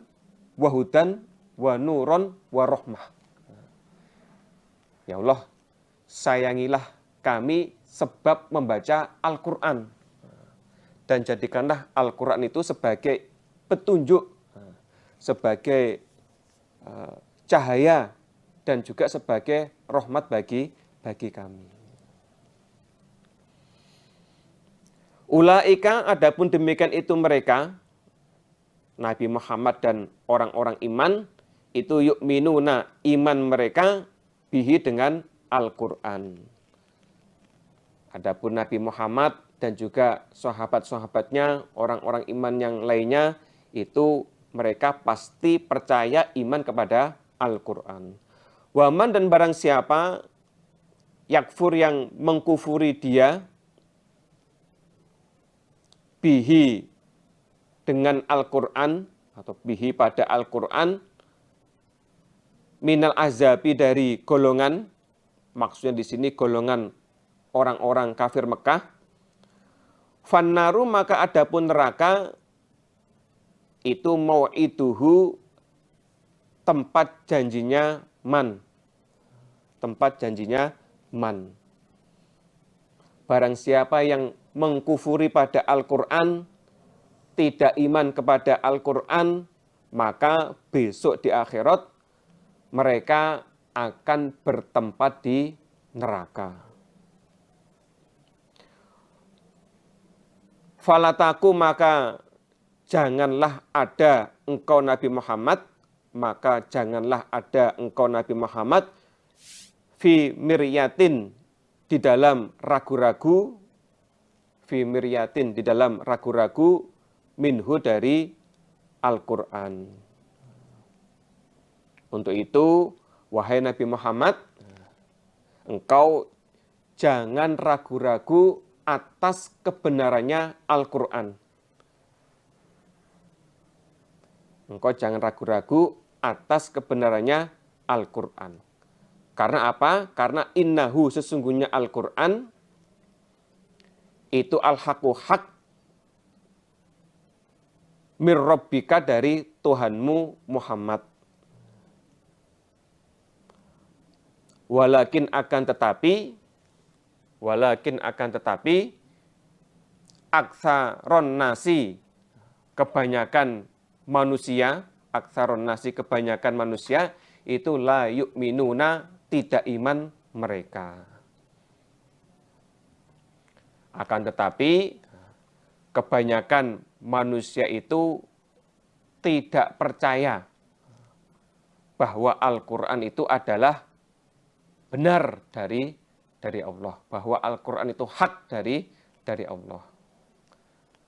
wahudan wa nuron wa rahmah. Ya Allah, sayangilah kami sebab membaca Al-Quran. Dan jadikanlah Al-Quran itu sebagai petunjuk, sebagai cahaya, dan juga sebagai rahmat bagi kami. Ulaika, adapun demikian itu mereka, Nabi Muhammad dan orang-orang iman, itu yu'minuna, iman mereka, bihi dengan Al-Quran. Adapun Nabi Muhammad dan juga sahabat-sahabatnya, orang-orang iman yang lainnya, itu mereka pasti percaya iman kepada Al-Quran. Waman dan barang siapa yakfur yang mengkufuri dia bihi dengan Al-Quran atau bihi pada Al-Quran minal azabi dari golongan, maksudnya di sini golongan orang-orang kafir Mekah, fannaru maka adapun neraka itu mau'iduhu tempat janjinya man. Tempat janjinya man. Barang siapa yang mengkufuri pada Al-Quran, tidak iman kepada Al-Quran, maka besok di akhirat mereka akan bertempat di neraka. Falataku maka janganlah ada engkau Nabi Muhammad, maka janganlah ada engkau Nabi Muhammad fi miryatin di dalam ragu-ragu, fi miryatin di dalam ragu-ragu minhu dari Al-Quran. Untuk itu, wahai Nabi Muhammad, engkau jangan ragu-ragu atas kebenarannya Al-Quran. Engkau jangan ragu-ragu atas kebenarannya Al-Quran. Karena apa? Karena innahu sesungguhnya Al-Quran itu al-haqqu hak mir rabbika dari Tuhanmu Muhammad. Walakin akan tetapi aksaron nasi kebanyakan manusia itu la yu'minuna tidak iman mereka. Akan tetapi kebanyakan manusia itu tidak percaya bahwa Al-Quran itu adalah benar dari Allah, bahwa Al-Quran itu hak dari Allah.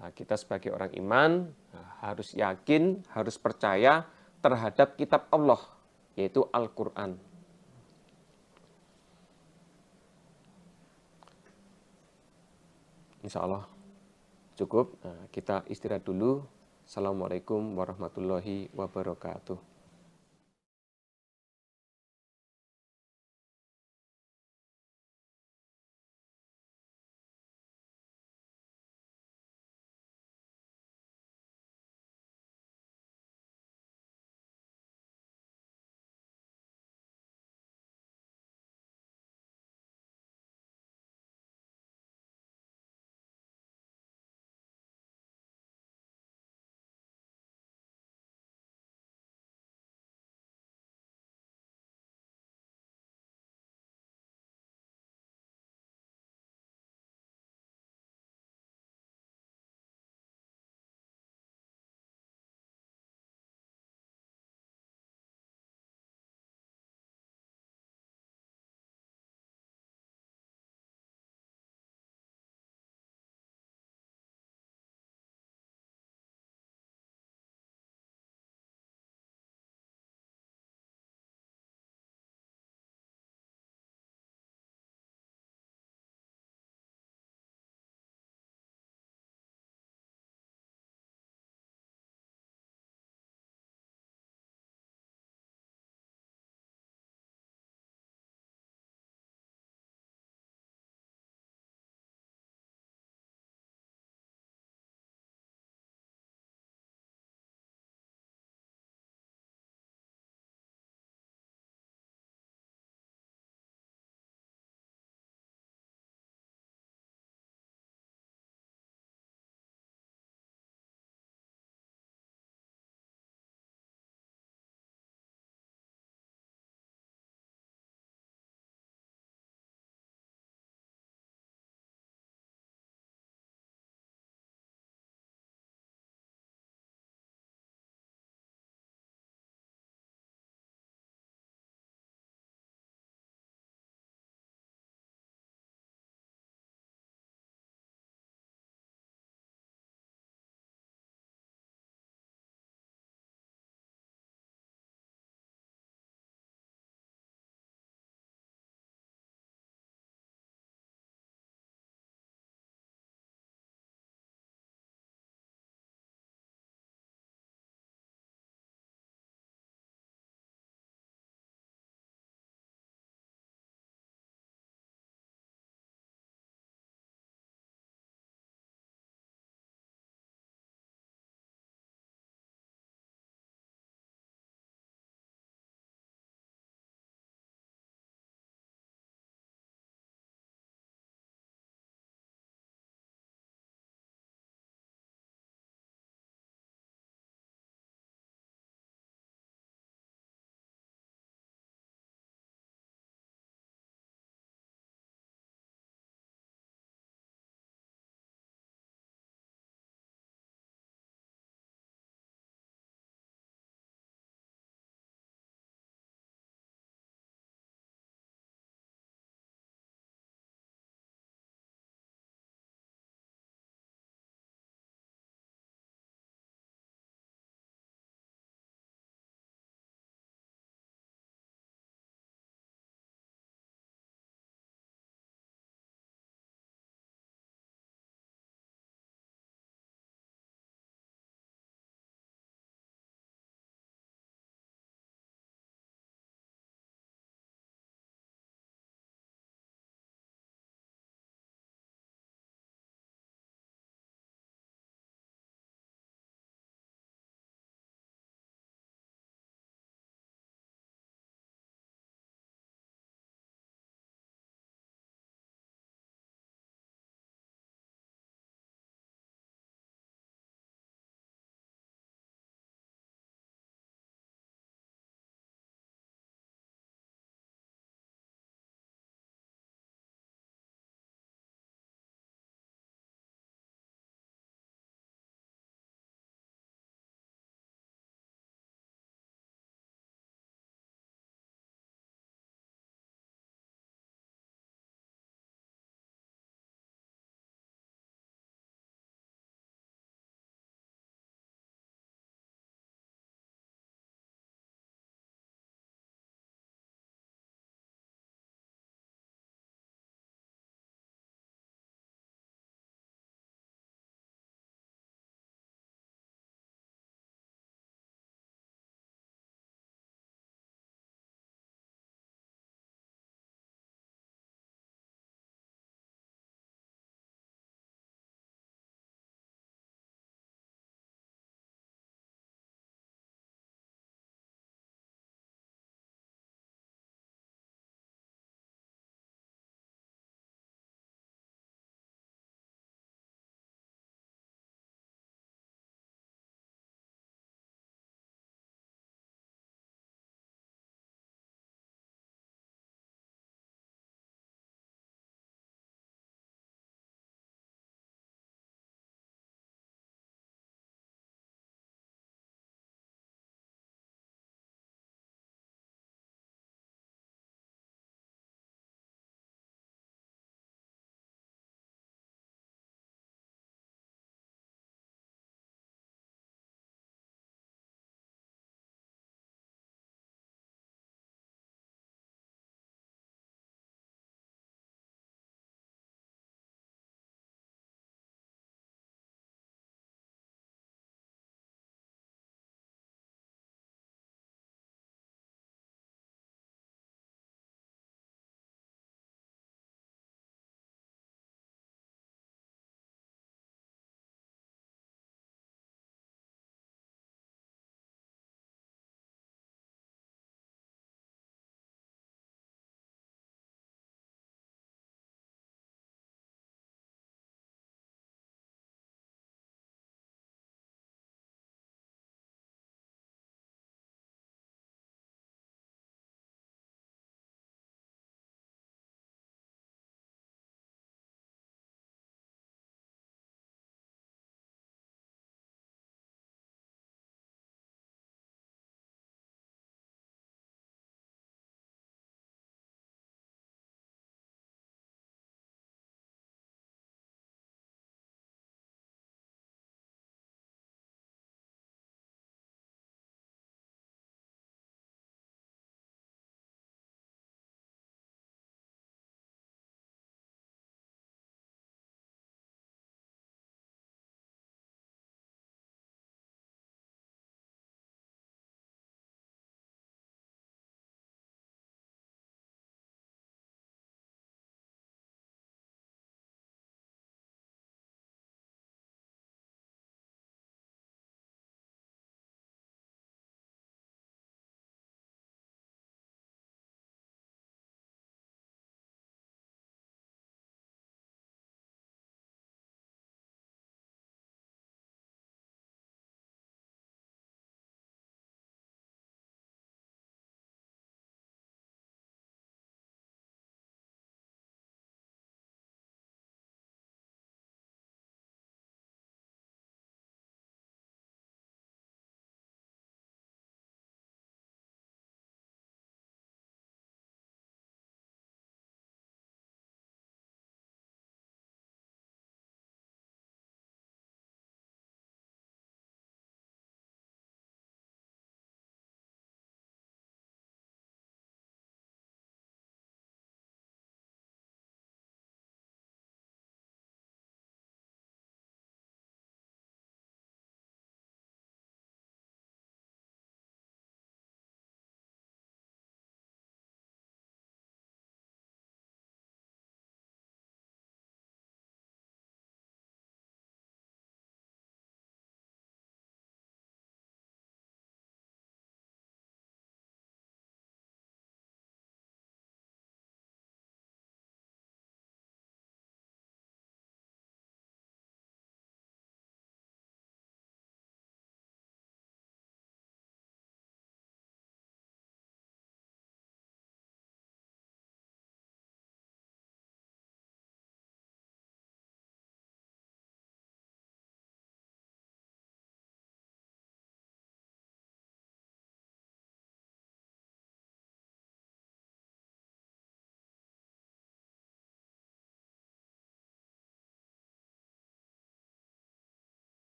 Nah, kita sebagai orang iman harus yakin, harus percaya terhadap kitab Allah, yaitu Al-Quran. Insya Allah cukup. Nah, kita istirahat dulu. Assalamualaikum warahmatullahi wabarakatuh.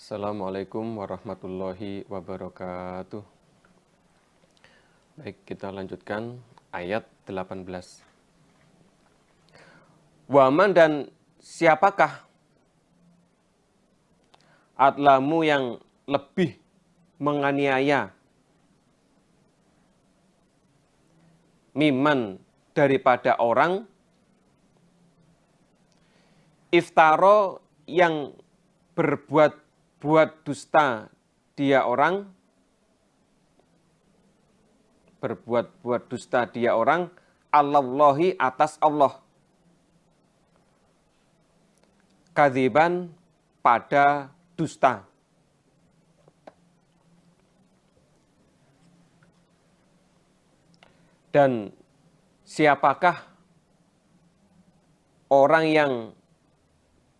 Assalamualaikum warahmatullahi wabarakatuh. Baik, kita lanjutkan ayat 18. Waman dan siapakah adlamu yang lebih menganiaya miman daripada orang iftaro yang berbuat dusta dia orang, berbuat dusta dia orang, Allahi atas Allah, kadziban pada dusta. Dan siapakah orang yang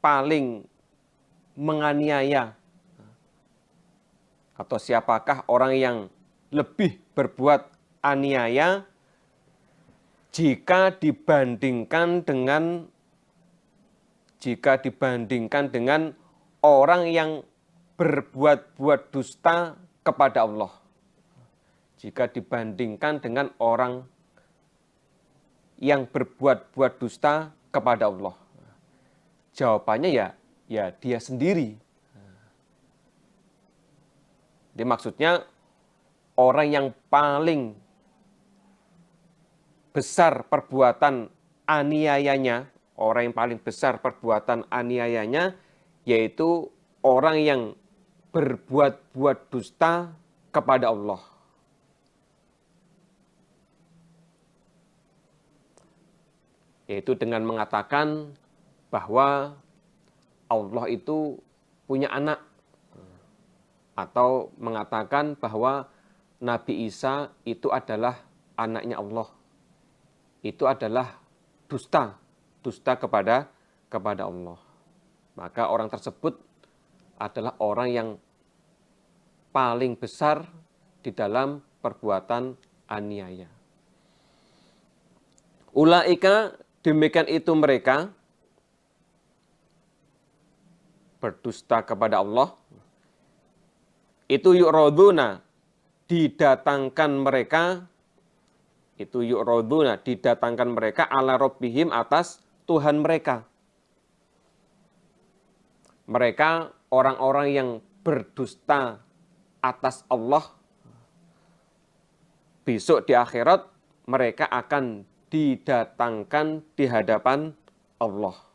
paling menganiaya, atau siapakah orang yang lebih berbuat aniaya jika dibandingkan dengan orang yang berbuat dusta kepada Allah. Jika dibandingkan dengan orang yang berbuat dusta kepada Allah. Jawabannya ya dia sendiri. Jadi maksudnya orang yang paling besar perbuatan aniayanya, orang yang paling besar perbuatan aniayanya yaitu orang yang berbuat dusta kepada Allah. Yaitu dengan mengatakan bahwa Allah itu punya anak, atau mengatakan bahwa Nabi Isa itu adalah anaknya Allah. Itu adalah dusta kepada Allah. Maka orang tersebut adalah orang yang paling besar di dalam perbuatan aniaya. Ulaika, demikian itu mereka berdusta kepada Allah. Itu yu'raduna, didatangkan mereka ala rabbihim atas Tuhan mereka. Mereka orang-orang yang berdusta atas Allah, besok di akhirat mereka akan didatangkan di hadapan Allah.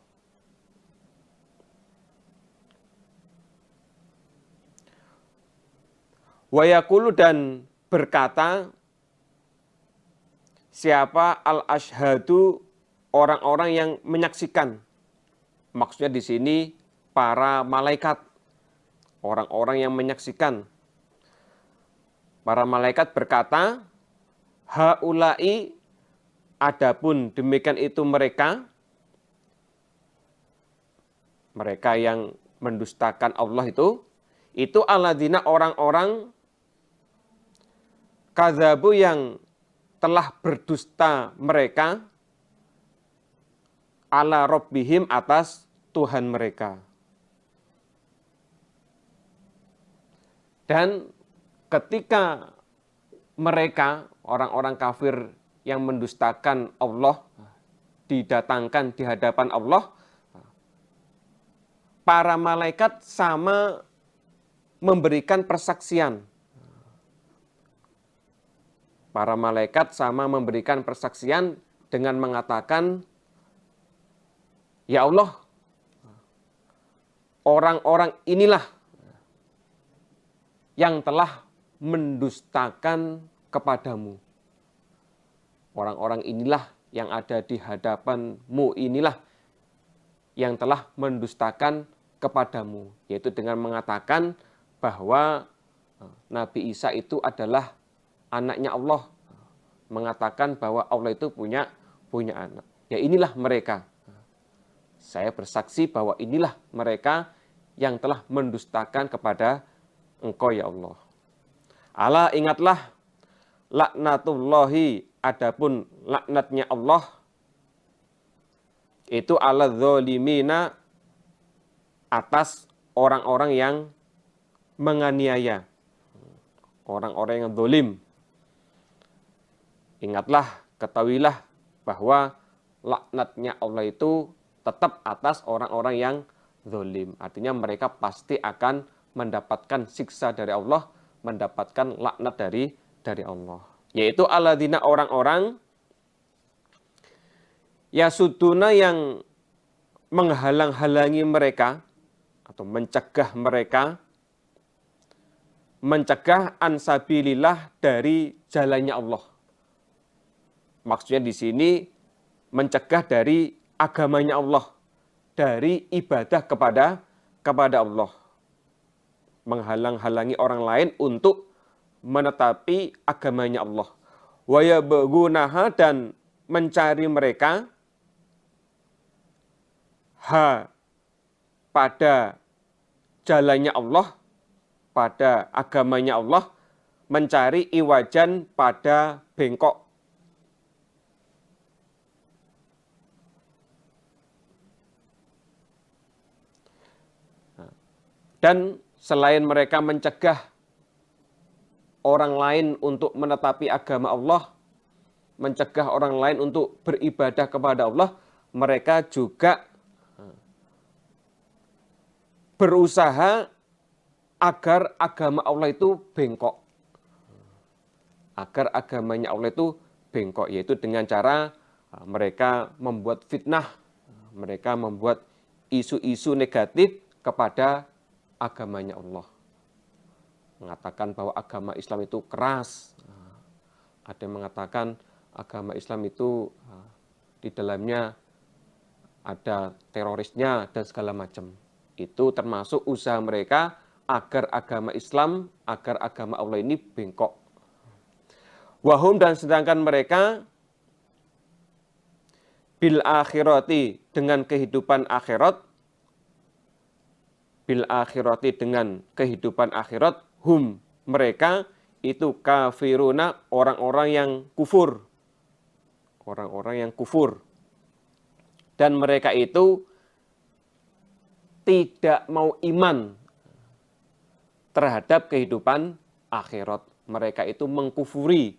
Wa yaqulu, dan berkata siapa al-ashhadu, orang-orang yang menyaksikan. Maksudnya di sini para malaikat, orang-orang yang menyaksikan. Para malaikat berkata, haula'i, adapun demikian itu mereka yang mendustakan Allah itu alladzina, orang-orang kadzabu yang telah berdusta mereka ala rabbihim atas Tuhan mereka. Dan ketika mereka, orang-orang kafir yang mendustakan Allah, didatangkan di hadapan Allah, para malaikat sama memberikan persaksian. Para malaikat sama memberikan persaksian dengan mengatakan, ya Allah, orang-orang inilah yang telah mendustakan kepadamu. Orang-orang inilah yang ada di hadapanmu, inilah yang telah mendustakan kepadamu. Yaitu dengan mengatakan bahwa Nabi Isa itu adalah anaknya Allah, mengatakan bahwa Allah itu punya anak. Ya inilah mereka. Saya bersaksi bahwa inilah mereka yang telah mendustakan kepada Engkau ya Allah. Ala, ingatlah, laknatullahi, adapun laknatnya Allah itu ala dzolimina, atas orang-orang yang menganiaya orang-orang yang zalim. Ingatlah, ketahuilah bahwa laknatnya Allah itu tetap atas orang-orang yang zalim. Artinya mereka pasti akan mendapatkan siksa dari Allah, mendapatkan laknat dari Allah. Yaitu alladzina orang-orang yasuduna yang menghalang-halangi mereka atau mencegah ansabilillah dari jalannya Allah. Maksudnya di sini mencegah dari agamanya Allah, dari ibadah kepada Allah. Menghalang-halangi orang lain untuk menetapi agamanya Allah. Wa yabghunaha, dan mencari mereka pada jalannya Allah, pada agamanya Allah, mencari iwajan pada bengkok. Dan selain mereka mencegah orang lain untuk menetapi agama Allah, mencegah orang lain untuk beribadah kepada Allah, mereka juga berusaha agar agama Allah itu bengkok. Agar agamanya Allah itu bengkok, yaitu dengan cara mereka membuat fitnah, mereka membuat isu-isu negatif kepada agamanya Allah. Mengatakan bahwa agama Islam itu keras. Ada yang mengatakan agama Islam itu di dalamnya ada terorisnya dan segala macam. Itu termasuk usaha mereka agar agama Islam, agar agama Allah ini bengkok. Wahum, dan sedangkan mereka bil akhirati, dengan kehidupan akhirat, bil akhirati, dengan kehidupan akhirat, hum, mereka itu kafiruna, orang-orang yang kufur. Orang-orang yang kufur. Dan mereka itu tidak mau iman terhadap kehidupan akhirat. Mereka itu mengkufuri,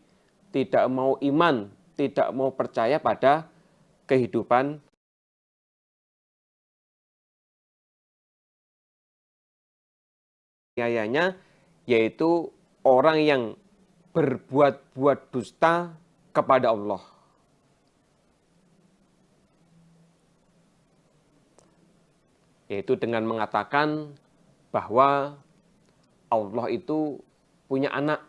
tidak mau iman, tidak mau percaya pada kehidupan ayahnya, yaitu orang yang berbuat-buat dusta kepada Allah. Yaitu dengan mengatakan bahwa Allah itu punya anak,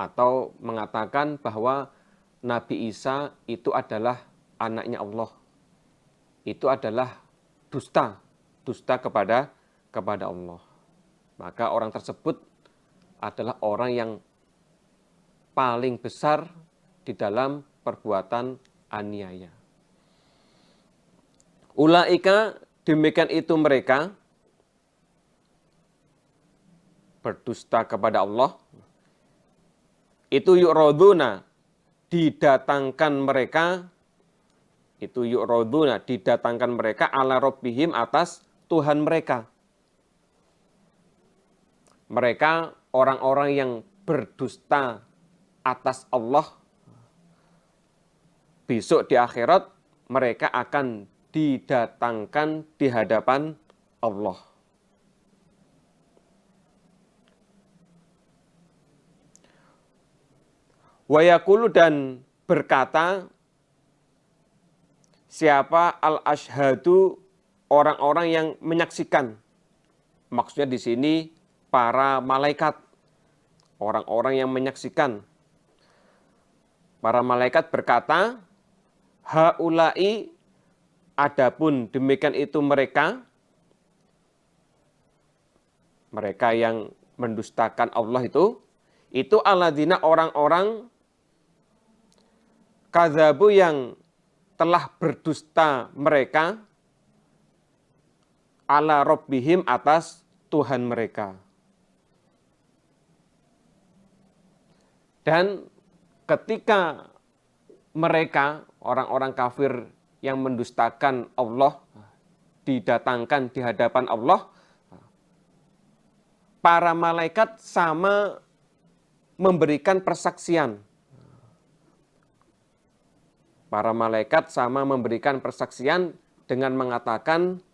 atau mengatakan bahwa Nabi Isa itu adalah anaknya Allah. Itu adalah dusta kepada Allah. Maka orang tersebut adalah orang yang paling besar di dalam perbuatan aniaya. Ulaika, demikian itu mereka berdusta kepada Allah. Itu yu'raduna, didatangkan mereka, itu yu'raduna, didatangkan mereka ala rabbihim, atas Tuhan mereka. Mereka orang-orang yang berdusta atas Allah, besok di akhirat mereka akan didatangkan di hadapan Allah. Wa yaqulu, dan berkata siapa al-ashhadu, orang-orang yang menyaksikan. Maksudnya di sini para malaikat, orang-orang yang menyaksikan. Para malaikat berkata, haulai, adapun demikian itu mereka yang mendustakan Allah itu alladzina, orang-orang kadzabu, yang telah berdusta mereka ala rabbihim, atas Tuhan mereka. Dan ketika mereka, orang-orang kafir yang mendustakan Allah, didatangkan di hadapan Allah, para malaikat sama memberikan persaksian. Para malaikat sama memberikan persaksian dengan mengatakan,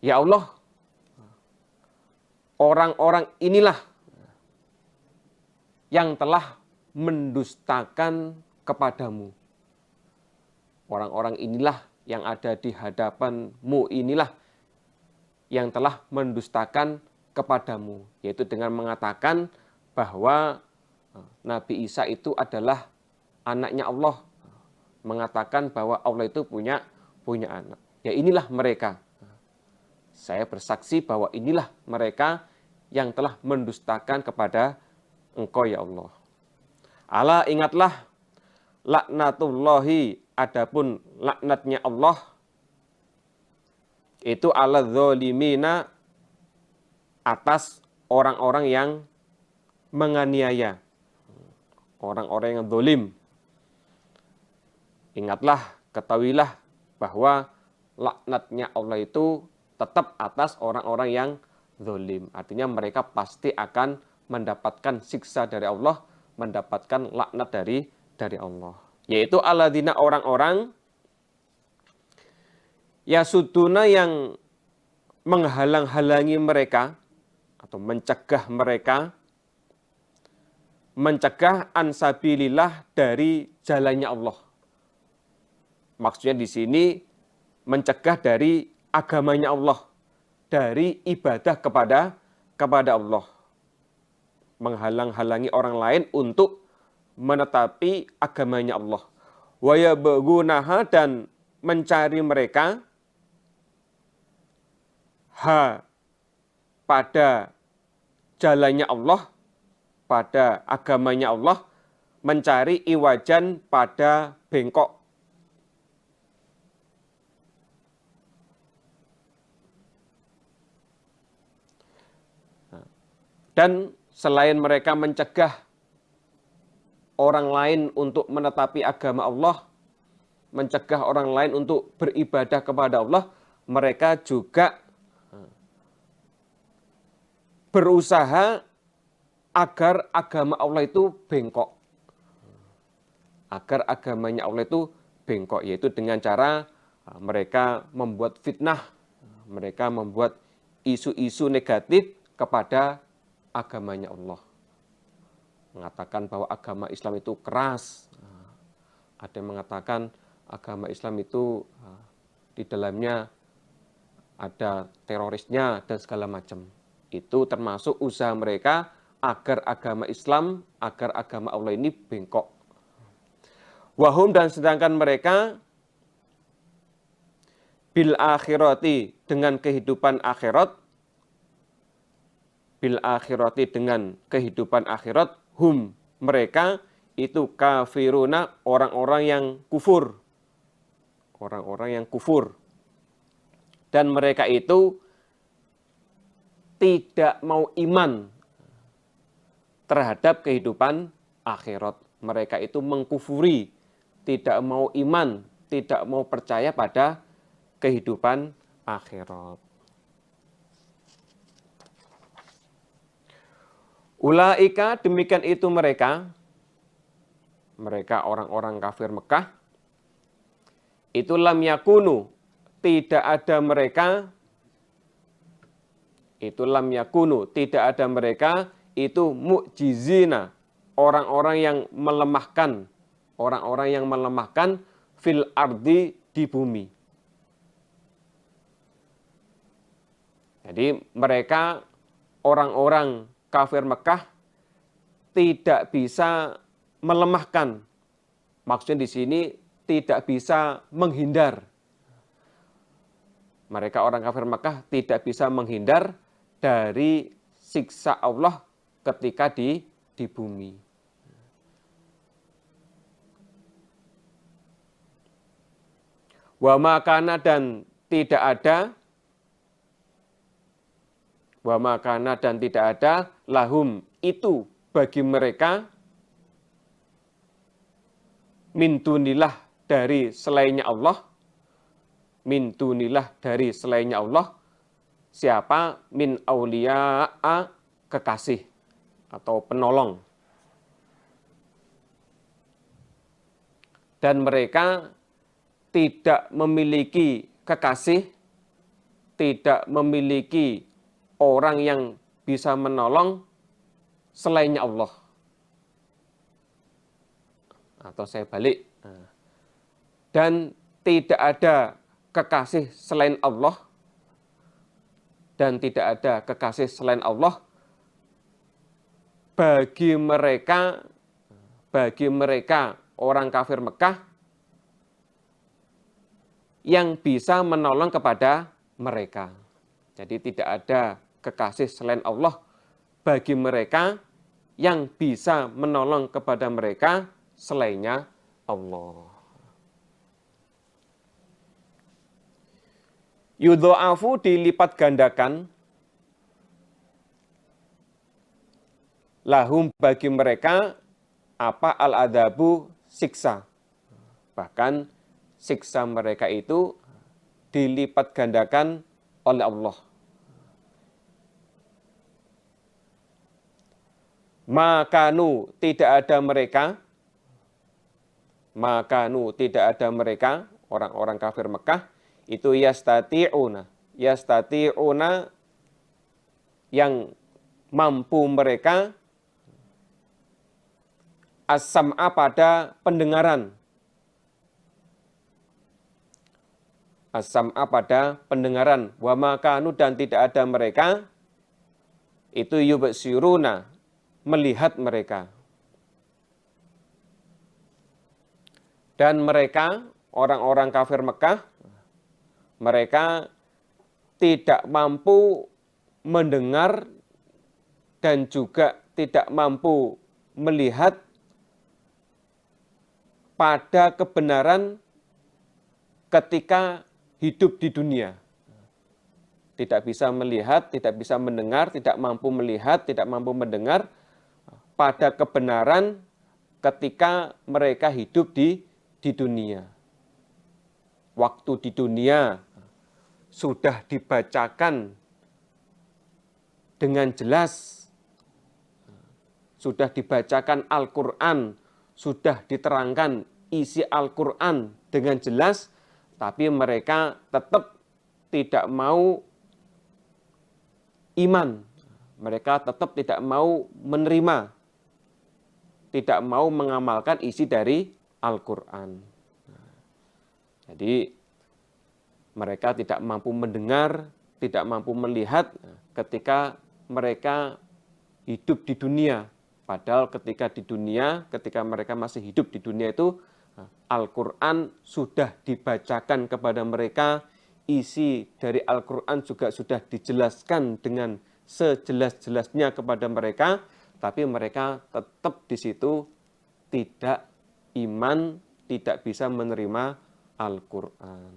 ya Allah, orang-orang inilah yang telah mendustakan kepadamu. Orang-orang inilah yang ada di hadapanmu inilah yang telah mendustakan kepadamu. Yaitu dengan mengatakan bahwa Nabi Isa itu adalah anaknya Allah. Mengatakan bahwa Allah itu punya anak. Ya inilah mereka. Saya bersaksi bahwa inilah mereka yang telah mendustakan kepada Engkau ya Allah. Ala ingatlah, laknatullahi, adapun laknatnya Allah itu ala dzolimina, atas orang-orang yang menganiaya, orang-orang yang zalim. Ingatlah, ketahuilah bahwa laknatnya Allah itu tetap atas orang-orang yang zalim. Artinya mereka pasti akan mendapatkan siksa dari Allah, mendapatkan laknat dari Allah. Yaitu alladzina, orang-orang yasuduna, yang menghalang-halangi mereka atau mencegah ansabilillah, dari jalannya Allah. Maksudnya di sini mencegah dari agamanya Allah, dari ibadah kepada Allah. Menghalang-halangi orang lain untuk menetapi agamanya Allah. Wa yabghunaha, dan mencari mereka pada jalannya Allah, pada agamanya Allah, mencari iwajan, pada bengkok. Dan selain mereka mencegah orang lain untuk menetapi agama Allah, mencegah orang lain untuk beribadah kepada Allah, mereka juga berusaha agar agama Allah itu bengkok. Agar agamanya Allah itu bengkok, yaitu dengan cara mereka membuat fitnah, mereka membuat isu-isu negatif kepada agamanya Allah. Mengatakan bahwa agama Islam itu keras. Ada yang mengatakan agama Islam itu di dalamnya ada terorisnya dan segala macam. Itu termasuk usaha mereka agar agama Islam, agar agama Allah ini bengkok. Wahum, dan sedangkan mereka bil akhirati, dengan kehidupan akhirat, bil akhirati, dengan kehidupan akhirat, hum, mereka itu kafiruna, orang-orang yang kufur. Orang-orang yang kufur. Dan mereka itu tidak mau iman terhadap kehidupan akhirat. Mereka itu mengkufuri, tidak mau iman, tidak mau percaya pada kehidupan akhirat. Ulaika, demikian itu mereka orang-orang kafir Mekah, itu lam yakunu, tidak ada mereka, itu lam yakunu, tidak ada mereka, itu mu'jizina, orang-orang yang melemahkan, orang-orang yang melemahkan fil ardi, di bumi. Jadi mereka orang-orang kafir Mekah tidak bisa melemahkan. Maksudnya di sini tidak bisa menghindar. Mereka orang kafir Mekah tidak bisa menghindar dari siksa Allah ketika di bumi. Wa makana, dan tidak ada, wa makana, dan tidak ada, lahum, itu bagi mereka, min dunillah, dari selainnya Allah, min dunillah, dari selainnya Allah, siapa min auliya'a kekasih atau penolong. Dan mereka tidak memiliki kekasih, tidak memiliki orang yang bisa menolong selainnya Allah. Atau saya balik. Dan tidak ada kekasih selain Allah. Dan tidak ada kekasih selain Allah bagi mereka orang kafir Mekah yang bisa menolong kepada mereka. Jadi tidak ada kekasih selain Allah bagi mereka yang bisa menolong kepada mereka selainnya Allah. Yudha'afu dilipat gandakan lahum bagi mereka apa al-adabu siksa. Bahkan siksa mereka itu dilipat gandakan oleh Allah. Makanu tidak ada mereka orang-orang kafir Mekah itu yastati'una yang mampu mereka as-sam'a pada pendengaran. As-sam'a pada pendengaran. Wa makanu dan tidak ada mereka itu yubsiruna melihat mereka. Dan mereka orang-orang kafir Mekah mereka tidak mampu mendengar dan juga tidak mampu melihat pada kebenaran ketika hidup di dunia. Tidak bisa melihat, tidak bisa mendengar, tidak mampu melihat, tidak mampu mendengar pada kebenaran ketika mereka hidup di dunia. Waktu di dunia sudah dibacakan dengan jelas, sudah dibacakan Al-Quran, sudah diterangkan isi Al-Quran dengan jelas, tapi mereka tetap tidak mau iman. Mereka tetap tidak mau menerima, tidak mau mengamalkan isi dari Al-Quran. Jadi mereka tidak mampu mendengar, tidak mampu melihat ketika mereka hidup di dunia. Padahal ketika di dunia, ketika mereka masih hidup di dunia itu, Al-Quran sudah dibacakan kepada mereka, isi dari Al-Quran juga sudah dijelaskan dengan sejelas-jelasnya kepada mereka, tapi mereka tetap di situ tidak iman, tidak bisa menerima Al-Quran.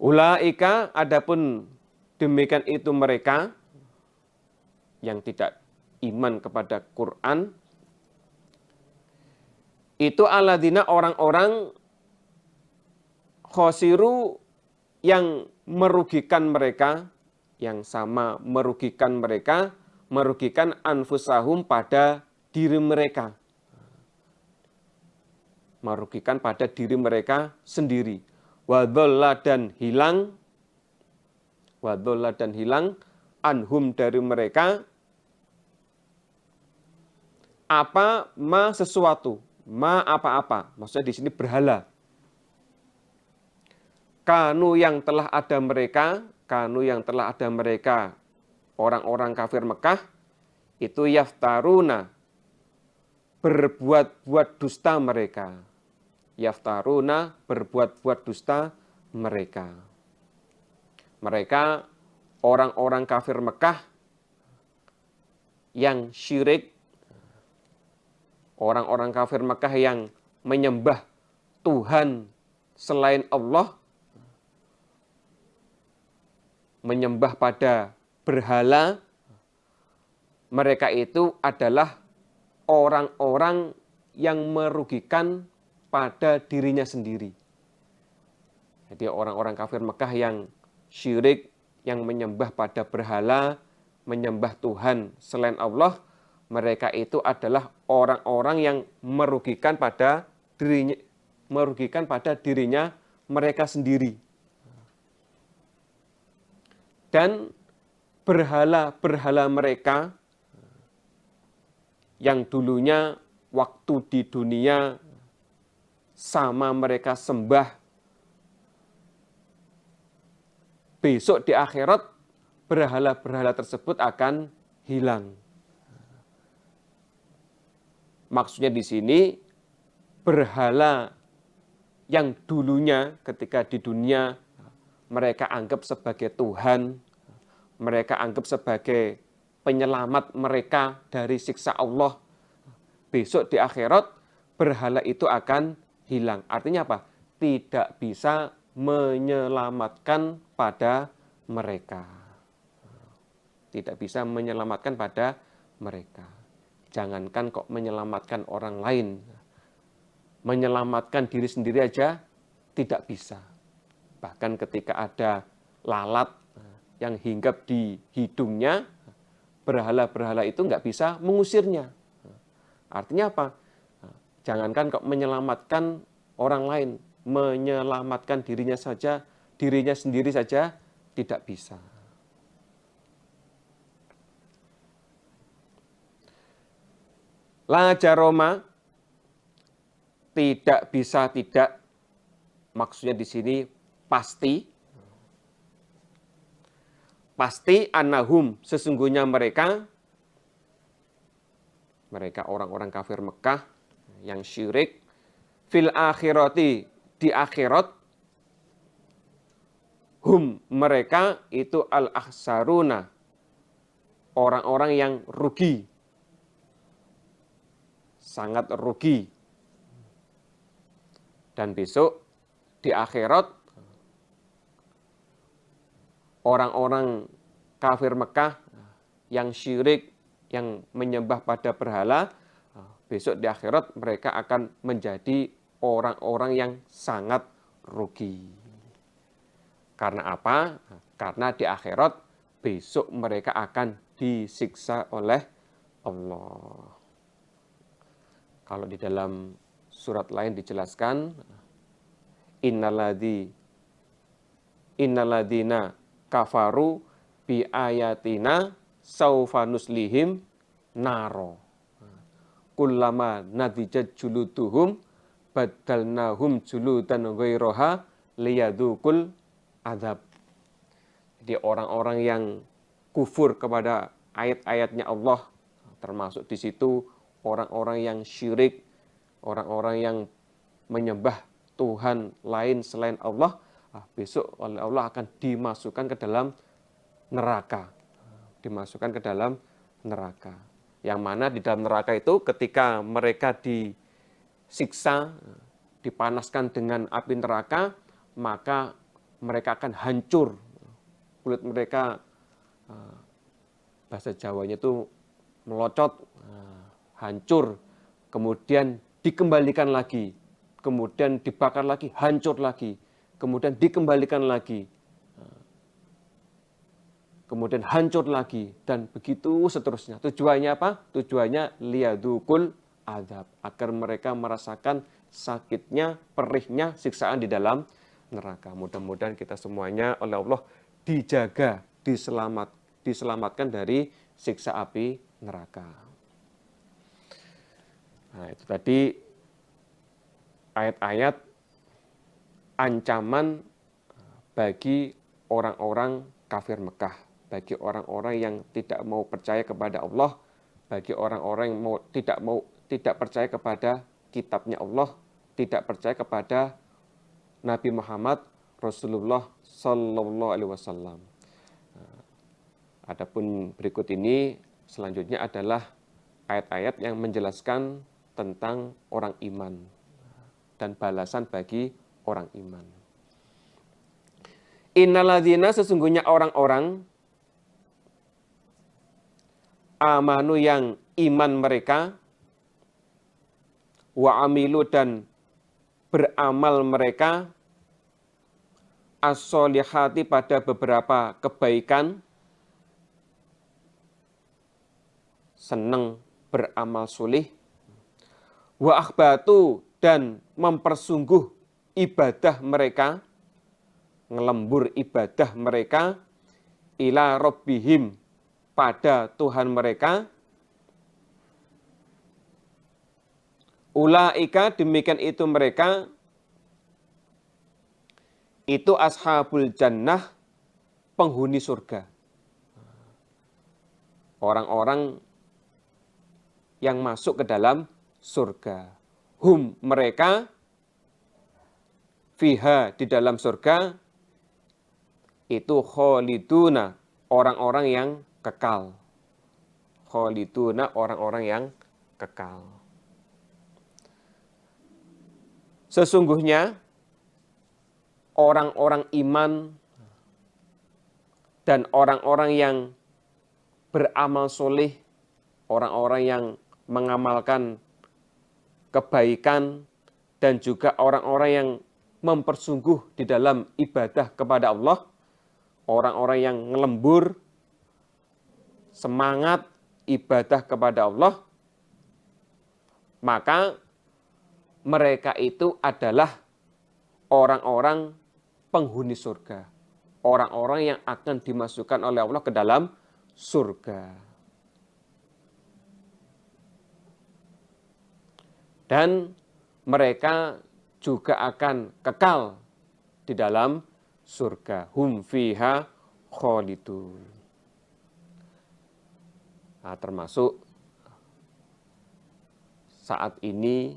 Ulaika adapun demikian itu mereka yang tidak iman kepada Quran, itu alladzina orang-orang khosiru yang merugikan mereka, yang sama merugikan mereka, merugikan anfusahum pada diri mereka. Merugikan pada diri mereka sendiri. Wadholla dan hilang anhum dari mereka apa ma sesuatu, ma apa-apa, maksudnya di sini berhala. Kanu yang telah ada mereka orang-orang kafir Mekah itu yaftaruna berbuat-buat dusta mereka. Yaftaruna berbuat-buat dusta mereka. Mereka orang-orang kafir Mekah yang syirik, orang-orang kafir Mekah yang menyembah Tuhan selain Allah, menyembah pada berhala, mereka itu adalah orang-orang yang merugikan pada dirinya sendiri. Jadi orang-orang kafir Mekah yang syirik, yang menyembah pada berhala, menyembah Tuhan selain Allah, mereka itu adalah orang-orang yang merugikan pada dirinya mereka sendiri. Dan berhala-berhala mereka yang dulunya waktu di dunia sama mereka sembah, besok di akhirat berhala-berhala tersebut akan hilang. Maksudnya di sini berhala yang dulunya ketika di dunia mereka anggap sebagai Tuhan, mereka anggap sebagai penyelamat mereka dari siksa Allah, besok di akhirat berhala itu akan hilang. Artinya apa? Tidak bisa menyelamatkan pada mereka. Tidak bisa menyelamatkan pada mereka. Jangankan kok menyelamatkan orang lain, menyelamatkan diri sendiri aja tidak bisa. Bahkan ketika ada lalat yang hinggap di hidungnya, berhala-berhala itu nggak bisa mengusirnya. Artinya apa? Jangankan kok menyelamatkan orang lain, menyelamatkan dirinya sendiri saja tidak bisa. La jaroma, tidak bisa tidak, maksudnya di sini pasti annahum, sesungguhnya mereka orang-orang kafir Mekah yang syirik, fil akhirati, di akhirat, hum, mereka itu al-akhsaruna, orang-orang yang rugi, sangat rugi. Dan besok di akhirat orang-orang kafir Mekah yang syirik, yang menyembah pada berhala, besok di akhirat mereka akan menjadi orang-orang yang sangat rugi. Karena apa? Karena di akhirat besok mereka akan disiksa oleh Allah. Kalau di dalam surat lain dijelaskan, innaladina kafaru bi ayatina saufa nuslihim naro. Kullama nadijat juluduhum badalnahum juludan ghairaha liyadukul azab. Jadi orang-orang yang kufur kepada ayat-ayatnya Allah, termasuk di situ orang-orang yang syirik, orang-orang yang menyembah Tuhan lain selain Allah, besok oleh Allah akan dimasukkan ke dalam neraka. Dimasukkan ke dalam neraka. Yang mana di dalam neraka itu ketika mereka disiksa, dipanaskan dengan api neraka, maka mereka akan hancur. Kulit mereka, bahasa Jawanya itu melocot, hancur, kemudian dikembalikan lagi, kemudian dibakar lagi, hancur lagi, kemudian dikembalikan lagi, kemudian hancur lagi, dan begitu seterusnya. Tujuannya apa? Tujuannya liyadukul azab, agar mereka merasakan sakitnya, perihnya siksaan di dalam neraka. Mudah-mudahan kita semuanya oleh Allah dijaga, diselamatkan dari siksa api neraka. Nah, itu tadi ayat-ayat ancaman bagi orang-orang kafir Mekah, bagi orang-orang yang tidak mau percaya kepada Allah, bagi orang-orang yang tidak percaya kepada kitabnya Allah, tidak percaya kepada Nabi Muhammad Rasulullah Sallallahu Alaihi Wasallam. Adapun berikut ini selanjutnya adalah ayat-ayat yang menjelaskan tentang orang iman dan balasan bagi orang iman. Innalladzina, sesungguhnya orang-orang amanu yang iman mereka, wa amilu dan beramal mereka, as-solihati pada beberapa kebaikan, senang beramal solih, wa akhbatu dan mempersungguh ibadah mereka, ngelembur ibadah mereka, ila rabbihim pada Tuhan mereka, ulaika demikian itu mereka, itu ashabul jannah, penghuni surga. Orang-orang yang masuk ke dalam surga. Hum mereka, fiha di dalam surga, itu kholiduna, orang-orang yang kekal. Kholiduna, orang-orang yang kekal. Sesungguhnya orang-orang iman dan orang-orang yang beramal soleh, orang-orang yang mengamalkan kebaikan, dan juga orang-orang yang mempersungguh di dalam ibadah kepada Allah, orang-orang yang ngelembur, semangat ibadah kepada Allah, maka mereka itu adalah orang-orang penghuni surga. Orang-orang yang akan dimasukkan oleh Allah ke dalam surga. Dan mereka juga akan kekal di dalam surga. Hum fiha khalidun. Nah, termasuk saat ini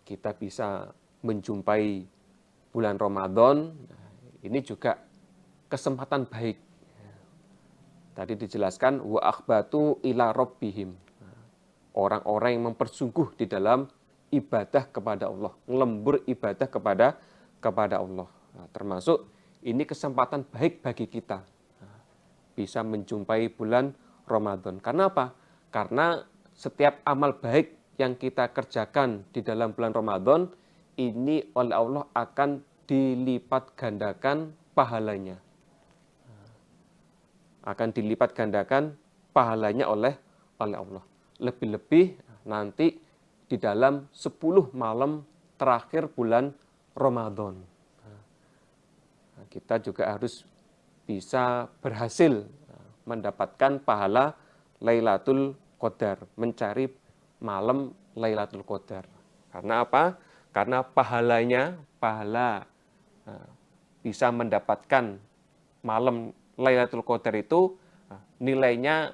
kita bisa menjumpai bulan Ramadan, ini juga kesempatan baik. Tadi dijelaskan wa akhbatu ila rabbihim. Orang-orang yang mempersungguh di dalam ibadah kepada Allah, ngelembur ibadah kepada Allah. Nah, termasuk ini kesempatan baik bagi kita bisa menjumpai bulan Ramadan. Karena apa? Karena setiap amal baik yang kita kerjakan di dalam bulan Ramadan ini oleh Allah akan dilipat gandakan pahalanya. Akan dilipat gandakan pahalanya oleh Allah. Lebih-lebih nanti di dalam 10 malam terakhir bulan Ramadan. Nah, kita juga harus bisa berhasil mendapatkan pahala Lailatul Qadar, mencari malam Lailatul Qadar. Karena apa? Karena pahala bisa mendapatkan malam Lailatul Qadar itu nilainya,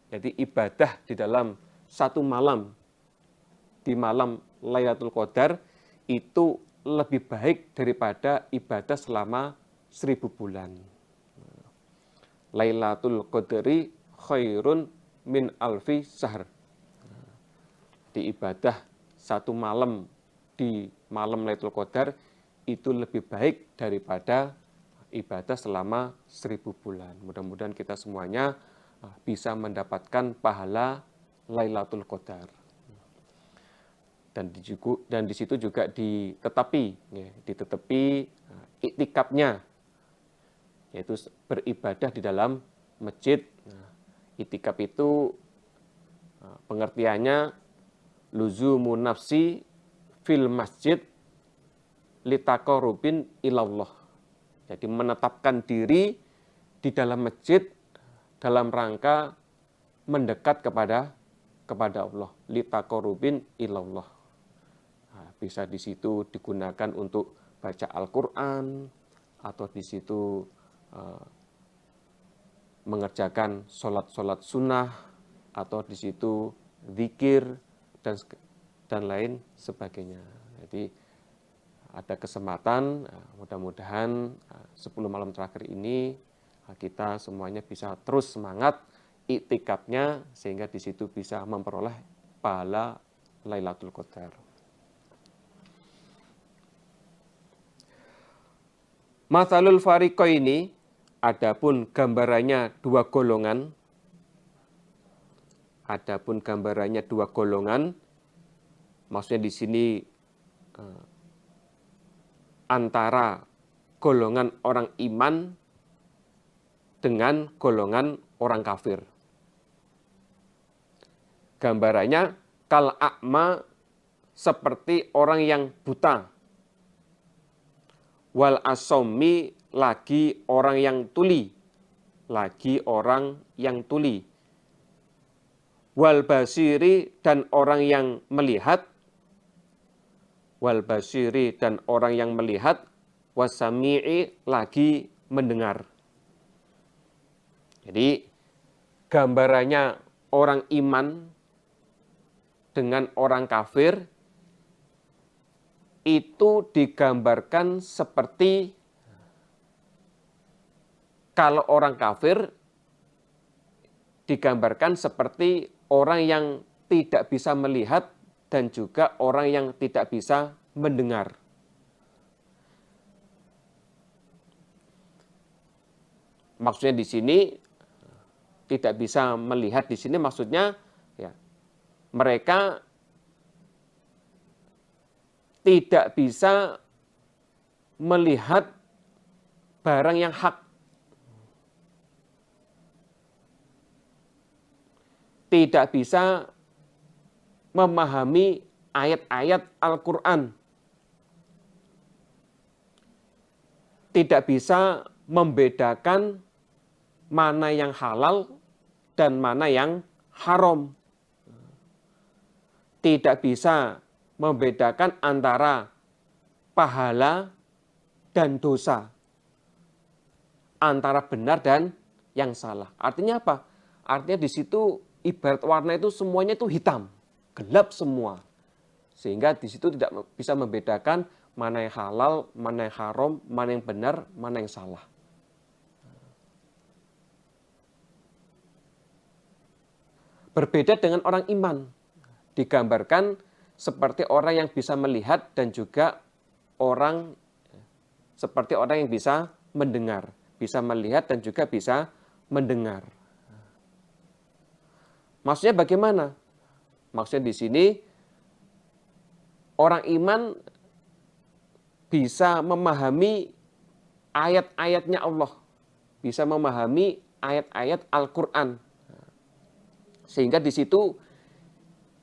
jadi ibadah di dalam satu malam, di malam Lailatul Qadar itu lebih baik daripada ibadah selama 1000 bulan. Lailatul Qadri khairun min alfi syahr. Di ibadah satu malam di malam Lailatul Qadar itu lebih baik daripada ibadah selama 1000 bulan. Mudah-mudahan kita semuanya bisa mendapatkan pahala Lailatul Qadar. Dan di situ juga ditetapi iktikafnya, yaitu beribadah di dalam masjid. Iktikaf itu pengertiannya luzumun nafsi fil masjid litaqarrubin ilallah. Jadi menetapkan diri di dalam masjid dalam rangka mendekat kepada Allah, litaqarrubin ilallah. Nah, bisa di situ digunakan untuk baca Al-Qur'an, atau di situ mengerjakan sholat sunnah, atau di situ zikir dan lain sebagainya. Jadi ada kesempatan, mudah-mudahan 10 malam terakhir ini kita semuanya bisa terus semangat iktikafnya, sehingga di situ bisa memperoleh pahala Lailatul Qadar. Matsalul fariqaini, adapun gambarannya dua golongan. Adapun gambarannya dua golongan, maksudnya di sini antara golongan orang iman dengan golongan orang kafir. Gambarannya kal a'ma, seperti orang yang buta. Wal asomi, lagi orang yang tuli. Lagi orang yang tuli. Wal basiri, dan orang yang melihat. Wal basiri, dan orang yang melihat. Wasami'i, lagi mendengar. Jadi gambarannya orang iman dengan orang kafir itu digambarkan seperti kalau orang kafir digambarkan seperti orang yang tidak bisa melihat dan juga orang yang tidak bisa mendengar. Maksudnya di sini tidak bisa melihat, di sini maksudnya ya, mereka tidak bisa melihat barang yang hak. Tidak bisa memahami ayat-ayat Al-Quran. Tidak bisa membedakan mana yang halal dan mana yang haram. Tidak bisa membedakan antara pahala dan dosa, antara benar dan yang salah. Artinya apa? Artinya di situ ibarat warna itu semuanya itu hitam, gelap semua. Sehingga di situ tidak bisa membedakan mana yang halal, mana yang haram, mana yang benar, mana yang salah. Berbeda dengan orang iman, digambarkan seperti orang yang bisa melihat dan juga orang seperti orang yang bisa mendengar, bisa melihat dan juga bisa mendengar. Maksudnya bagaimana? Maksudnya di sini orang iman bisa memahami ayat-ayatnya Allah, bisa memahami ayat-ayat Al-Quran. Sehingga di situ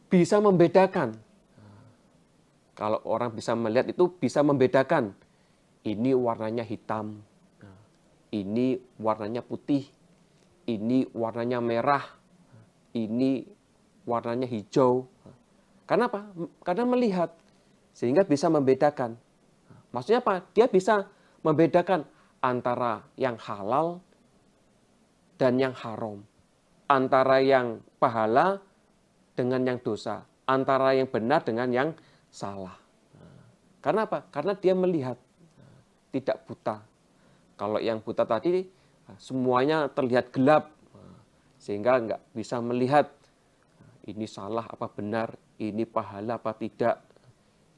bisa membedakan. Kalau orang bisa melihat itu bisa membedakan. Ini warnanya hitam, ini warnanya putih, ini warnanya merah, ini warnanya hijau. Karena apa? Karena melihat. Sehingga bisa membedakan. Maksudnya apa? Dia bisa membedakan antara yang halal dan yang haram. Antara yang pahala dengan yang dosa. Antara yang benar dengan yang salah. Karena apa? Karena dia melihat. Tidak buta. Kalau yang buta tadi semuanya terlihat gelap. Sehingga nggak bisa melihat ini salah apa benar, ini pahala apa tidak,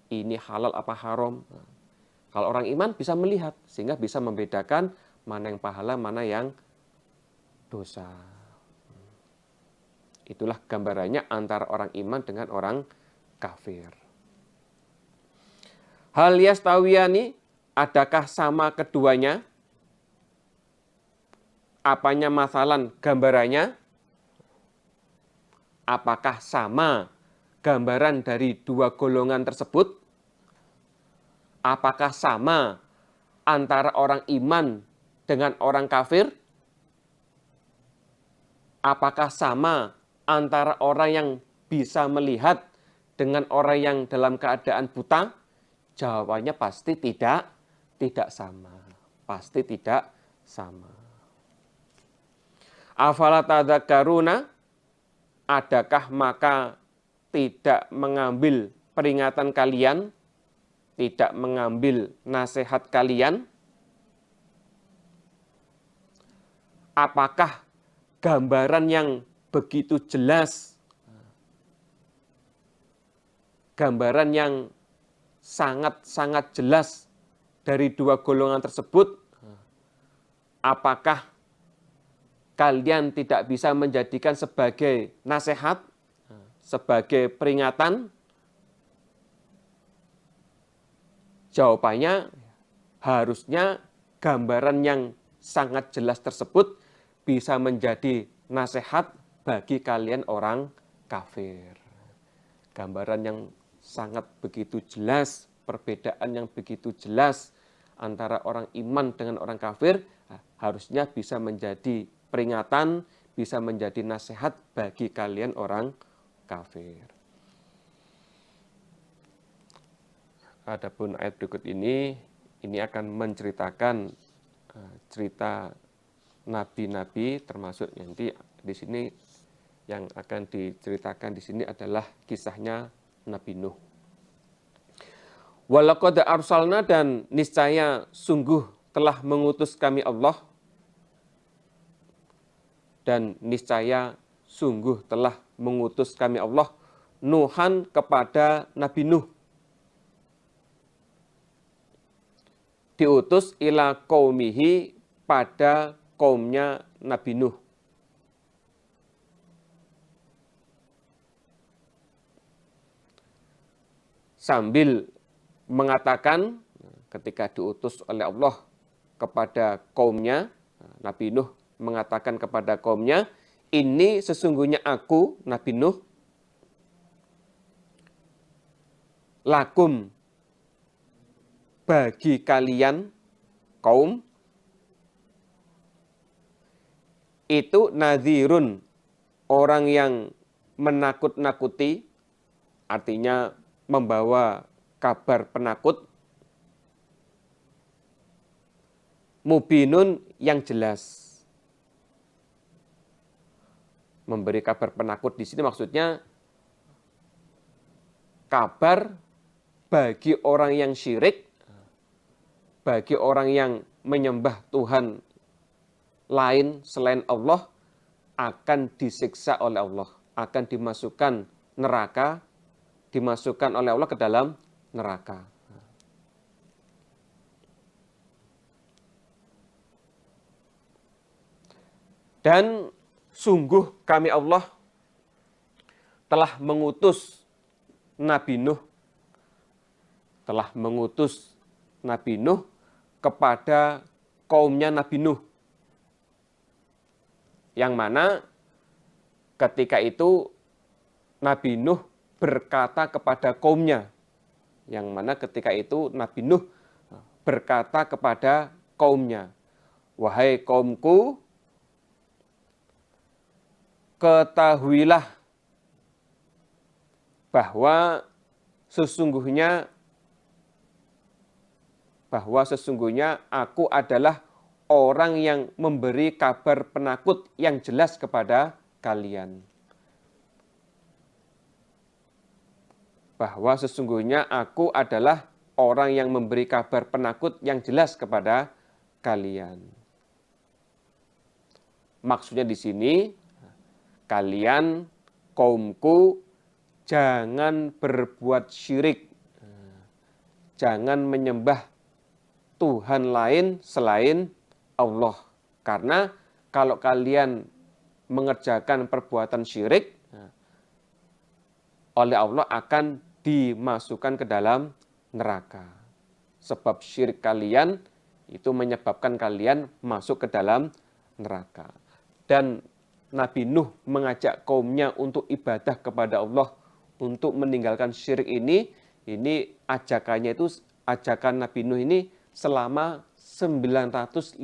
ini halal apa haram. Kalau orang iman bisa melihat, sehingga bisa membedakan mana yang pahala, mana yang dosa. Itulah gambarannya antara orang iman dengan orang kafir. Hal yastawiyani, adakah sama keduanya? Apanya masalan gambarannya? Apakah sama gambaran dari dua golongan tersebut? Apakah sama antara orang iman dengan orang kafir? Apakah sama antara orang yang bisa melihat dengan orang yang dalam keadaan buta? Jawabannya pasti tidak sama. Pasti tidak sama. Afala tadzakkaruna, adakah maka tidak mengambil peringatan kalian, tidak mengambil nasihat kalian? Apakah gambaran yang begitu jelas, gambaran yang sangat-sangat jelas dari dua golongan tersebut, apakah kalian tidak bisa menjadikan sebagai nasihat, sebagai peringatan? Jawabannya harusnya gambaran yang sangat jelas tersebut bisa menjadi nasihat bagi kalian orang kafir. Gambaran yang sangat begitu jelas, perbedaan yang begitu jelas antara orang iman dengan orang kafir, harusnya bisa menjadi peringatan, bisa menjadi nasihat bagi kalian orang kafir. Adapun ayat berikut ini akan menceritakan cerita nabi-nabi, termasuk nanti di sini yang akan diceritakan di sini adalah kisahnya Nabi Nuh. Walaqad arsalna, dan niscaya sungguh telah mengutus kami Allah, dan niscaya sungguh telah mengutus kami Allah Nuhan kepada Nabi Nuh. Diutus ila qaumihi, pada kaumnya Nabi Nuh. Sambil mengatakan ketika diutus oleh Allah kepada kaumnya, Nabi Nuh mengatakan kepada kaumnya, ini sesungguhnya aku, Nabi Nuh, lakum, bagi kalian, kaum, itu nadhirun, orang yang menakut-nakuti, artinya membawa kabar penakut, mubinun, yang jelas. Memberi kabar penakut di sini maksudnya kabar bagi orang yang syirik, bagi orang yang menyembah Tuhan lain selain Allah, akan disiksa oleh Allah, akan dimasukkan neraka, dimasukkan oleh Allah ke dalam neraka. Dan sungguh kami Allah telah mengutus Nabi Nuh, kepada kaumnya Nabi Nuh, yang mana ketika itu Nabi Nuh berkata kepada kaumnya, wahai kaumku, ketahuilah bahwa sesungguhnya aku adalah orang yang memberi kabar penakut yang jelas kepada kalian. Bahwa sesungguhnya aku adalah orang yang memberi kabar penakut yang jelas kepada kalian. Maksudnya di sini, kalian, kaumku, jangan berbuat syirik, jangan menyembah Tuhan lain selain Allah. Karena kalau kalian mengerjakan perbuatan syirik, oleh Allah akan dimasukkan ke dalam neraka. Sebab syirik kalian itu menyebabkan kalian masuk ke dalam neraka. Dan Nabi Nuh mengajak kaumnya untuk ibadah kepada Allah, untuk meninggalkan syirik ini ajakannya itu, ajakan Nabi Nuh ini selama 950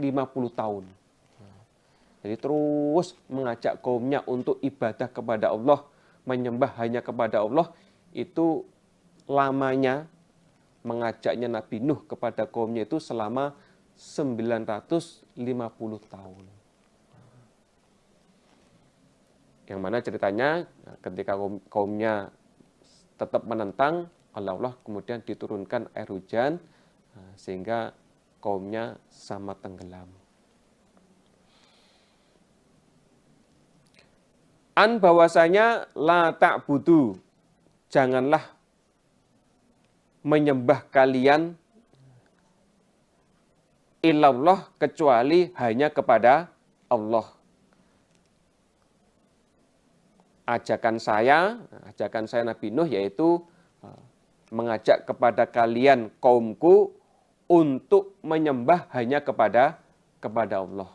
tahun. Jadi terus mengajak kaumnya untuk ibadah kepada Allah, menyembah hanya kepada Allah. Itu lamanya mengajaknya Nabi Nuh kepada kaumnya itu selama 950 tahun. Yang mana ceritanya ketika kaumnya tetap menentang, Allah kemudian diturunkan air hujan sehingga kaumnya sama tenggelam. An, bahwasanya la ta'budu, janganlah menyembah kalian illallah, kecuali hanya kepada Allah. Ajakan saya Nabi Nuh yaitu mengajak kepada kalian kaumku untuk menyembah hanya kepada Allah.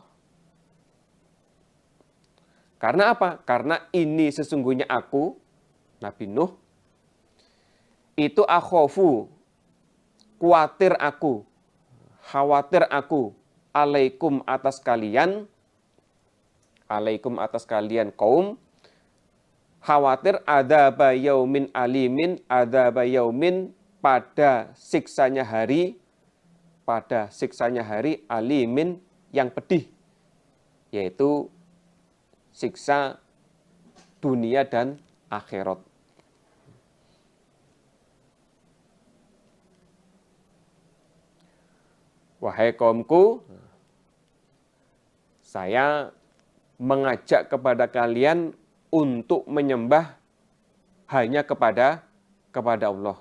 Karena apa? Karena ini sesungguhnya aku, Nabi Nuh, itu akhofu, khawatir aku, alaikum atas kalian kaum, khawatir adzaba yaumin alimin, adzaba yaumin pada siksanya hari alimin yang pedih, yaitu siksa dunia dan akhirat. Wahai kaumku, saya mengajak kepada kalian untuk menyembah hanya kepada Allah.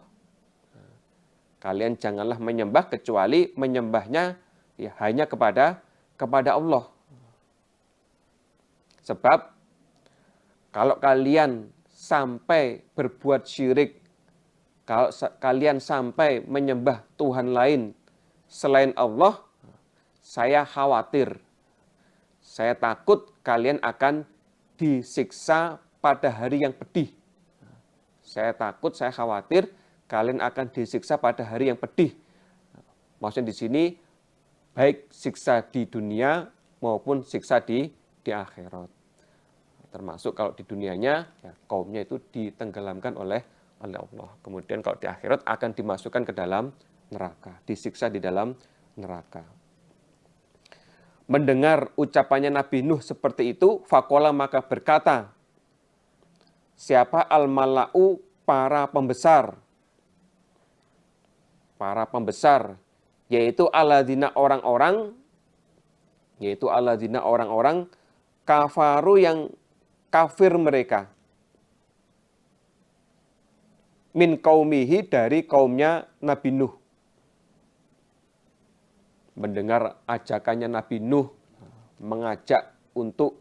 Kalian janganlah menyembah kecuali menyembahnya ya hanya kepada Allah. Sebab kalau kalian sampai berbuat syirik, kalau kalian sampai menyembah Tuhan lain selain Allah, saya khawatir, saya takut kalian akan disiksa pada hari yang pedih. Saya takut, saya khawatir kalian akan disiksa pada hari yang pedih. Maksudnya di sini baik siksa di dunia maupun siksa di akhirat. Termasuk kalau di dunianya, ya, kaumnya itu ditenggelamkan oleh Allah. Kemudian kalau di akhirat akan dimasukkan ke dalam neraka, disiksa di dalam neraka. Mendengar ucapannya Nabi Nuh seperti itu, faqala maka berkata, siapa al-mala'u, para pembesar, yaitu alladzina orang-orang kafaru yang kafir mereka, min qaumihi dari kaumnya Nabi Nuh. Mendengar ajakannya Nabi Nuh mengajak untuk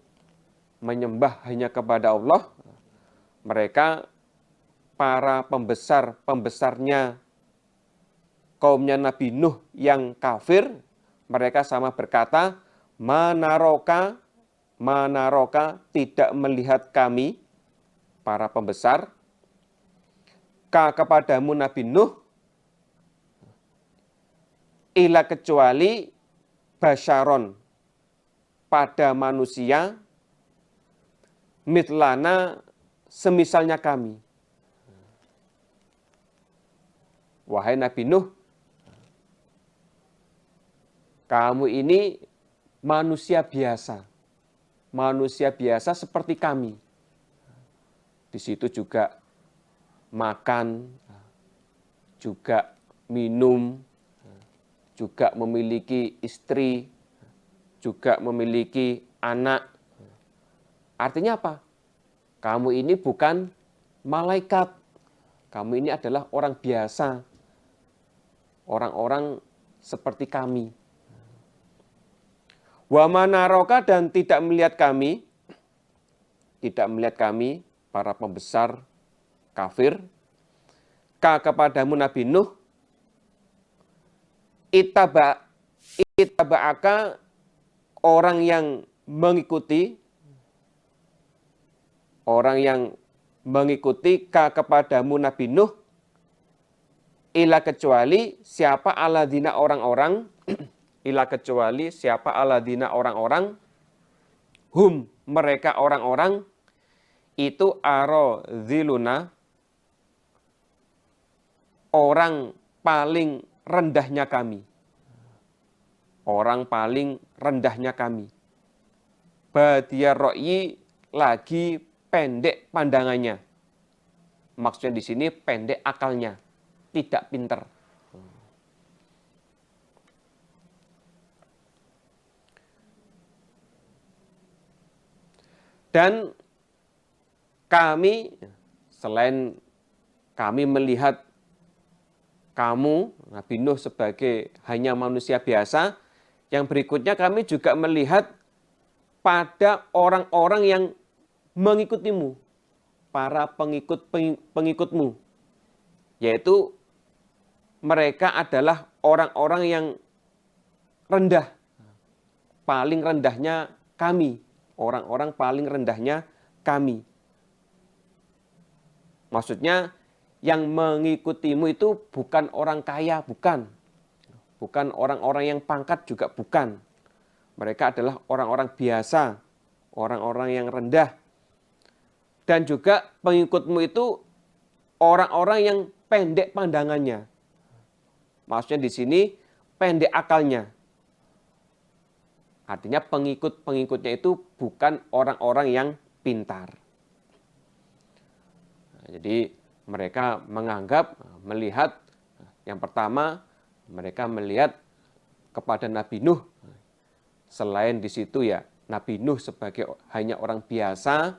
menyembah hanya kepada Allah, mereka para pembesarnya kaumnya Nabi Nuh yang kafir, mereka sama berkata, Manaroka tidak melihat kami, para pembesar, kepadamu Nabi Nuh, ila kecuali basyaron, pada manusia, mitlana semisalnya kami. Wahai Nabi Nuh, kamu ini manusia biasa seperti kami. Di situ juga makan, juga minum, juga memiliki istri, juga memiliki anak. Artinya apa? Kamu ini bukan malaikat. Kamu ini adalah orang biasa. Orang-orang seperti kami. Wa manaroka dan tidak melihat kami, para pembesar kafir, kepadamu Nabi Nuh, itaba'aka orang yang mengikuti kepadamu Nabi Nuh, ila kecuali siapa alladzina orang-orang hum mereka orang-orang itu arodziluna, orang paling rendahnya kami. Badiyar ro'yi, lagi pendek pandangannya. Maksudnya di sini pendek akalnya, tidak pinter. Dan kami, selain kami melihat kamu, Nabi Nuh, sebagai hanya manusia biasa, yang berikutnya kami juga melihat pada orang-orang yang mengikutimu, para pengikutmu, yaitu mereka adalah orang-orang yang rendah. Paling rendahnya kami. Orang-orang paling rendahnya kami. Maksudnya yang mengikutimu itu bukan orang kaya, bukan. Bukan orang-orang yang pangkat juga bukan. Mereka adalah orang-orang biasa, orang-orang yang rendah. Dan juga pengikutmu itu orang-orang yang pendek pandangannya. Maksudnya di sini pendek akalnya. Artinya pengikut-pengikutnya itu bukan orang-orang yang pintar. Nah, jadi mereka melihat yang pertama mereka melihat kepada Nabi Nuh. Selain di situ ya Nabi Nuh sebagai hanya orang biasa,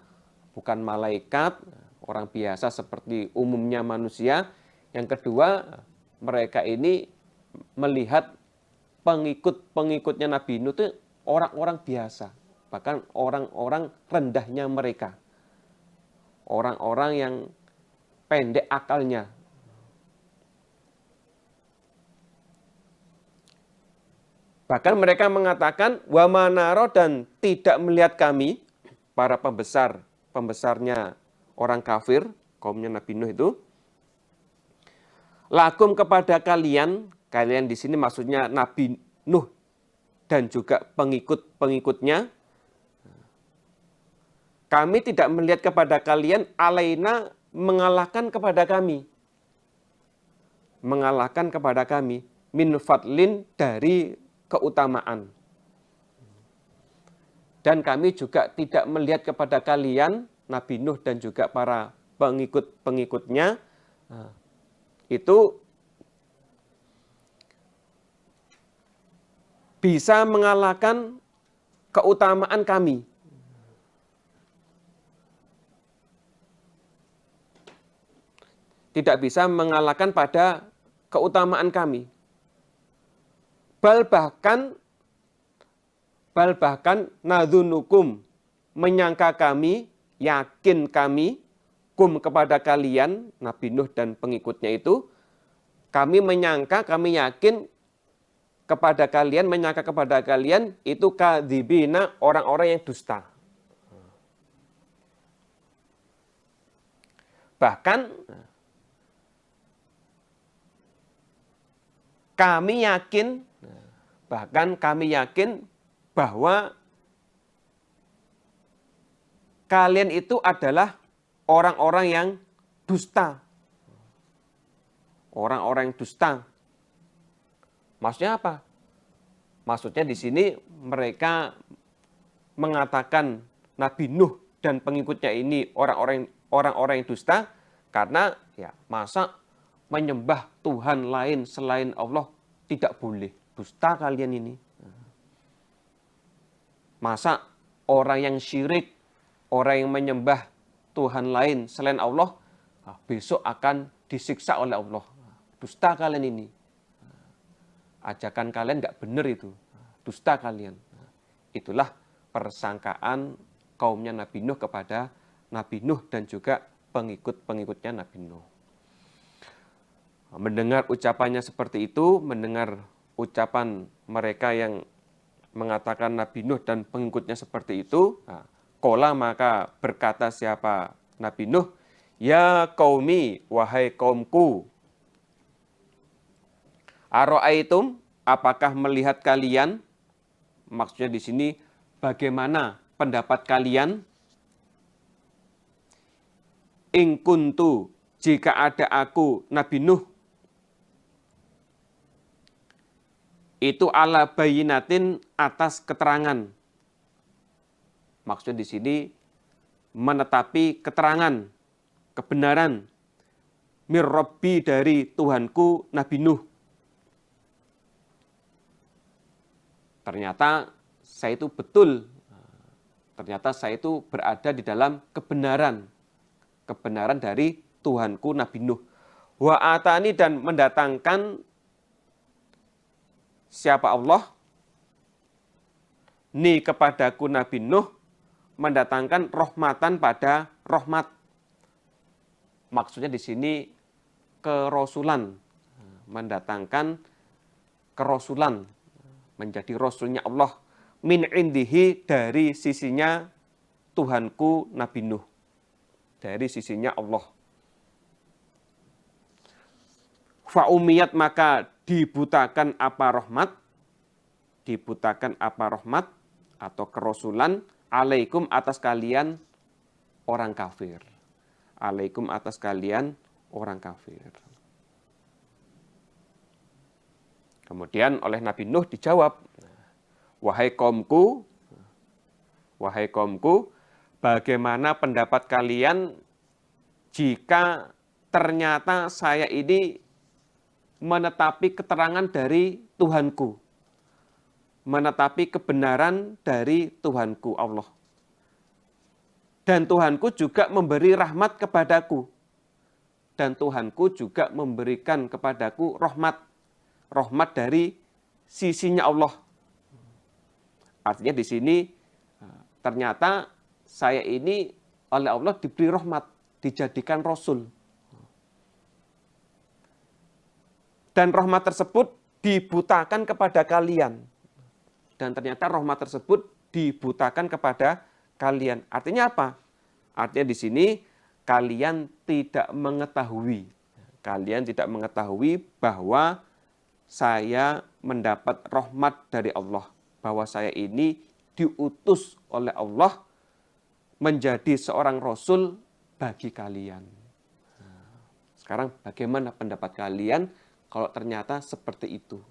bukan malaikat, orang biasa seperti umumnya manusia. Yang kedua, mereka ini melihat pengikut-pengikutnya Nabi Nuh itu orang-orang biasa. Bahkan orang-orang rendahnya mereka. Orang-orang yang pendek akalnya. Bahkan mereka mengatakan, wa manaro, dan tidak melihat kami, para pembesarnya orang kafir, kaumnya Nabi Nuh itu, lakum kepada kalian di sini maksudnya Nabi Nuh dan juga pengikut-pengikutnya, kami tidak melihat kepada kalian alaina mengalahkan kepada kami. Mengalahkan kepada kami min fadlin dari keutamaan. Dan kami juga tidak melihat kepada kalian Nabi Nuh dan juga para pengikut-pengikutnya itu bisa mengalahkan keutamaan kami. Tidak bisa mengalahkan pada keutamaan kami. Bal bahkan nadzunukum, menyangka kami, yakin kami, kum kepada kalian, Nabi Nuh dan pengikutnya itu, kami menyangka, kami yakin kepada kalian, menyangka kepada kalian, itu kadzibina, orang-orang yang dusta. Bahkan, kami yakin bahwa kalian itu adalah orang-orang yang dusta. Orang-orang yang dusta. Maksudnya apa? Maksudnya di sini mereka mengatakan Nabi Nuh dan pengikutnya ini orang-orang yang dusta karena ya masa menyembah Tuhan lain selain Allah tidak boleh. Dusta kalian ini. Masa orang yang syirik, orang yang menyembah Tuhan lain selain Allah, besok akan disiksa oleh Allah. Dusta kalian ini. Ajakan kalian nggak benar itu. Dusta kalian. Itulah persangkaan kaumnya Nabi Nuh kepada Nabi Nuh dan juga pengikut-pengikutnya Nabi Nuh. Mendengar ucapannya seperti itu, mendengar ucapan mereka yang mengatakan Nabi Nuh dan pengikutnya seperti itu, qala maka berkata siapa Nabi Nuh, ya qaumi, wahai kaumku, aro'aitum, apakah melihat kalian? Maksudnya di sini bagaimana pendapat kalian? In kuntu, jika ada aku Nabi Nuh itu ala bayinatin, atas keterangan. Maksudnya di sini menetapi keterangan, kebenaran mir Rabbi, dari Tuhanku Nabi Nuh. Ternyata saya itu betul. Ternyata saya itu berada di dalam kebenaran. Kebenaran dari Tuhanku Nabi Nuh. Wa atani, dan mendatangkan siapa Allah? Ni kepadaku Nabi Nuh, mendatangkan rahmatan pada rahmat. Maksudnya di sini kerasulan. mendatangkan kerasulan, menjadi rasulnya Allah, min indihi, dari sisinya Tuhanku Nabi Nuh, dari sisinya Allah. Fa'umiyat, maka dibutakan apa rahmat, dibutakan apa rahmat atau kerasulan, alaikum, atas kalian orang kafir. Alaikum, atas kalian orang kafir. Kemudian oleh Nabi Nuh dijawab, wahai kaumku, bagaimana pendapat kalian jika ternyata saya ini menetapi keterangan dari Tuhanku, menetapi kebenaran dari Tuhanku Allah. Dan Tuhanku juga memberi rahmat kepadaku. Dan Tuhanku juga memberikan kepadaku rahmat. Rahmat dari sisinya Allah. Artinya di sini ternyata saya ini oleh Allah diberi rahmat, dijadikan rasul. Dan rahmat tersebut dibutakan kepada kalian. Dan ternyata rahmat tersebut dibutakan kepada kalian. Artinya apa? Artinya di sini kalian tidak mengetahui. Kalian tidak mengetahui bahwa saya mendapat rahmat dari Allah. Bahwa saya ini diutus oleh Allah menjadi seorang rasul bagi kalian. Sekarang bagaimana pendapat kalian kalau ternyata seperti itu?